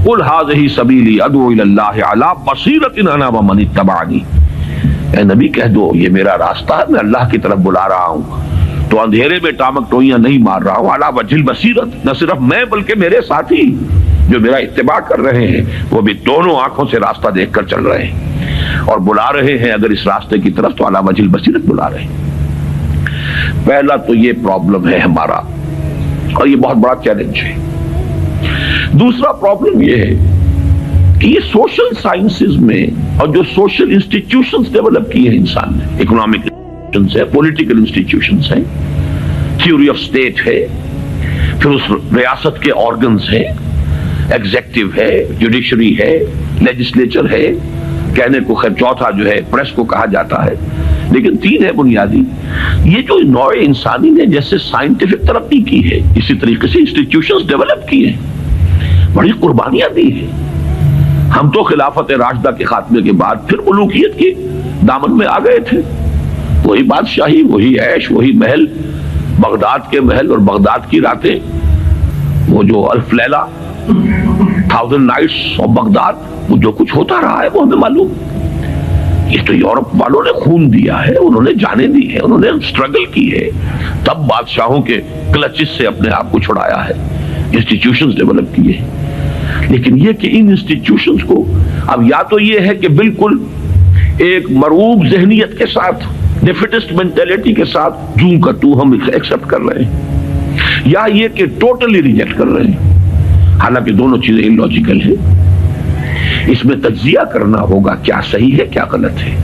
قل ھذہ سبیلی ادعو الی اللہ علی بصیرت انا ومن اتبعنی، اے نبی کہہ دو یہ میرا راستہ ہے، میں اللہ کی طرف بلا رہا ہوں تو اندھیرے میں ٹامک ٹوئیاں نہیں مار رہا ہوں، علی وجہ البصیرت، نہ صرف میں بلکہ میرے ساتھی جو میرا اتباع کر رہے ہیں وہ بھی دونوں آنکھوں سے راستہ دیکھ کر چل رہے ہیں اور بلا رہے ہیں اگر اس راستے کی طرف تو علی وجہ البصیرت بلا رہے ہیں۔ پہلا تو یہ پرابلم ہے ہمارا اور یہ بہت بڑا چیلنج ہے۔ دوسرا پرابلم یہ ہے کہ یہ سوشل سائنسز میں اور جو سوشل انسٹیٹیوشنز ڈیولپ کیے ہیں انسان نے، اکنامک انسٹیٹیوشنز ہیں، پولیٹیکل انسٹیٹیوشنز ہیں، تھیوری آف اسٹیٹ ہے، پھر اس ریاست کے آرگنز ہیں، ایگزیکٹو ہے، جوڈیشری ہے، لیجسلیچر ہے، کہنے کو خیر چوتھا جو ہے پریس کو کہا جاتا ہے، لیکن تین ہے بنیادی۔ یہ جو نوع انسانی نے جیسے سائنٹیفک ترقی کی ہے اسی طریقے سے انسٹیٹیوشنز ڈیولپ کیے ہیں، بڑی قربانیاں دی ہیں۔ ہم تو خلافت راشدہ کے خاتمے کے بعد پھر ملوکیت کی دامن میں آ گئے تھے، وہی بادشاہی، وہی عیش، وہی محل، بغداد کے محل اور بغداد کی راتیں، وہ جو الف لیلہ، 1000 نائٹس آف بغداد، وہ جو کچھ ہوتا رہا ہے وہ ہمیں معلوم۔ یہ تو یورپ والوں نے خون دیا ہے، انہوں نے جانیں دی ہے، انہوں نے سٹرگل کی ہے، تب بادشاہوں کے کلچز سے اپنے آپ کو چھڑایا ہے، انسٹیٹیوشنز ڈیولپ کیے ہیں۔ لیکن یہ کہ ان انسٹیٹیوشنز کو اب یا تو یہ ہے کہ بالکل ایک مرعوب ذہنیت کے ساتھ، ڈیفیٹسٹ مینٹیلٹی کے ساتھ جوں کا تو ہم ایکسپٹ کر رہے ہیں، یا یہ کہ ٹوٹلی ریجیکٹ کر رہے ہیں، حالانکہ دونوں چیزیں illogical ہیں۔ اس میں تجزیہ کرنا ہوگا کیا صحیح ہے کیا غلط ہے،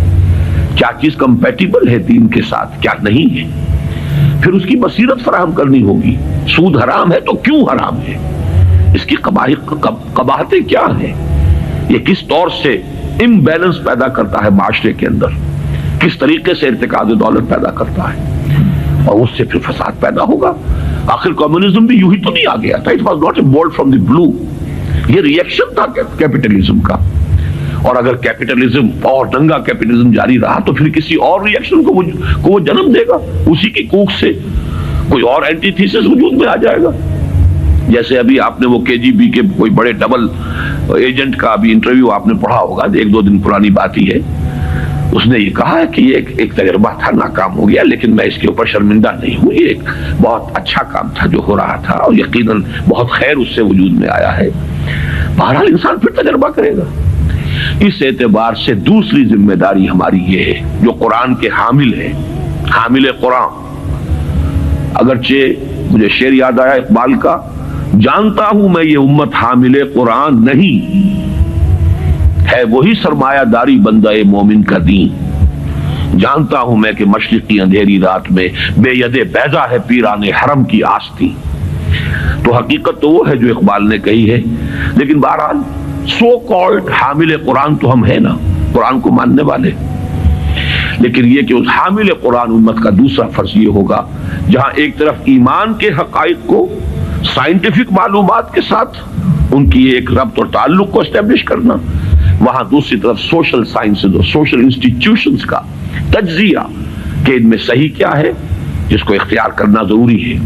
کیا چیز کمپیٹیبل ہے دین کے ساتھ کیا نہیں ہے، پھر اس کی بصیرت فراہم کرنی ہوگی۔ سود حرام ہے تو کیوں حرام ہے، اس کی قباحتیں کیا ہیں، یہ کس طور سے امبیلنس پیدا کرتا ہے معاشرے کے اندر، کس طریقے سے ارتکاز دولت پیدا کرتا ہے، اور اس سے پھر فساد پیدا ہوگا۔ آخر کمیونزم بھی یوں ہی تو نہیں آ گیا تھا، it was not a bolt from the blue, یہ ریئیکشن تھا کیپٹلزم کا، اور اگر کیپٹلزم اور ننگا کیپٹلزم جاری رہا تو پھر کسی اور ریئیکشن کو وہ جنم دے گا، اسی کی کوکھ سے کوئی اور اینٹی تھیسس وجود میں آ جائے گا۔ جیسے ابھی آپ نے وہ کے جی بی کے کوئی بڑے ڈبل ایجنٹ کا ابھی انٹرویو آپ نے پڑھا ہوگا، 1-2 دن پرانی بات ہی ہے، اس نے یہ کہا ہے کہ یہ ایک تجربہ تھا، ناکام ہو گیا، لیکن میں اس کے اوپر شرمندہ نہیں ہوں، یہ ایک بہت اچھا کام تھا جو ہو رہا تھا، اور یقیناً بہت خیر اس سے وجود میں آیا ہے۔ بہرحال انسان پھر تجربہ کرے گا۔ اس اعتبار سے دوسری ذمہ داری ہماری یہ ہے، جو قرآن کے حامل ہے، حامل قرآن، اگرچہ مجھے شعر یاد آیا اقبال کا، جانتا ہوں میں یہ امت حامل قرآن نہیں، ہے وہی سرمایہ داری بندہ مومن کا دین، جانتا ہوں میں کہ مشرق کی اندھیری رات میں بے ید بیضا ہے پیران حرم کی آستی۔ تو حقیقت تو وہ ہے جو اقبال نے کہی ہے، لیکن بہرحال سو کالڈ حامل قرآن تو ہم ہیں نا، قرآن کو ماننے والے، لیکن یہ کہ اس حامل قرآن امت کا دوسرا فرض یہ ہوگا، جہاں ایک طرف ایمان کے حقائق کو سائنٹیفک معلومات کے ساتھ ان کی ایک ربط اور تعلق کو اسٹیبلش کرنا، وہاں دوسری طرف سوشل سائنسز اور سوشل انسٹیٹیوشنز کا تجزیہ کہ ان میں صحیح کیا ہے جس کو اختیار کرنا ضروری ہے،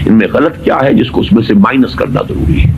ان میں غلط کیا ہے جس کو اس میں سے مائنس کرنا ضروری ہے۔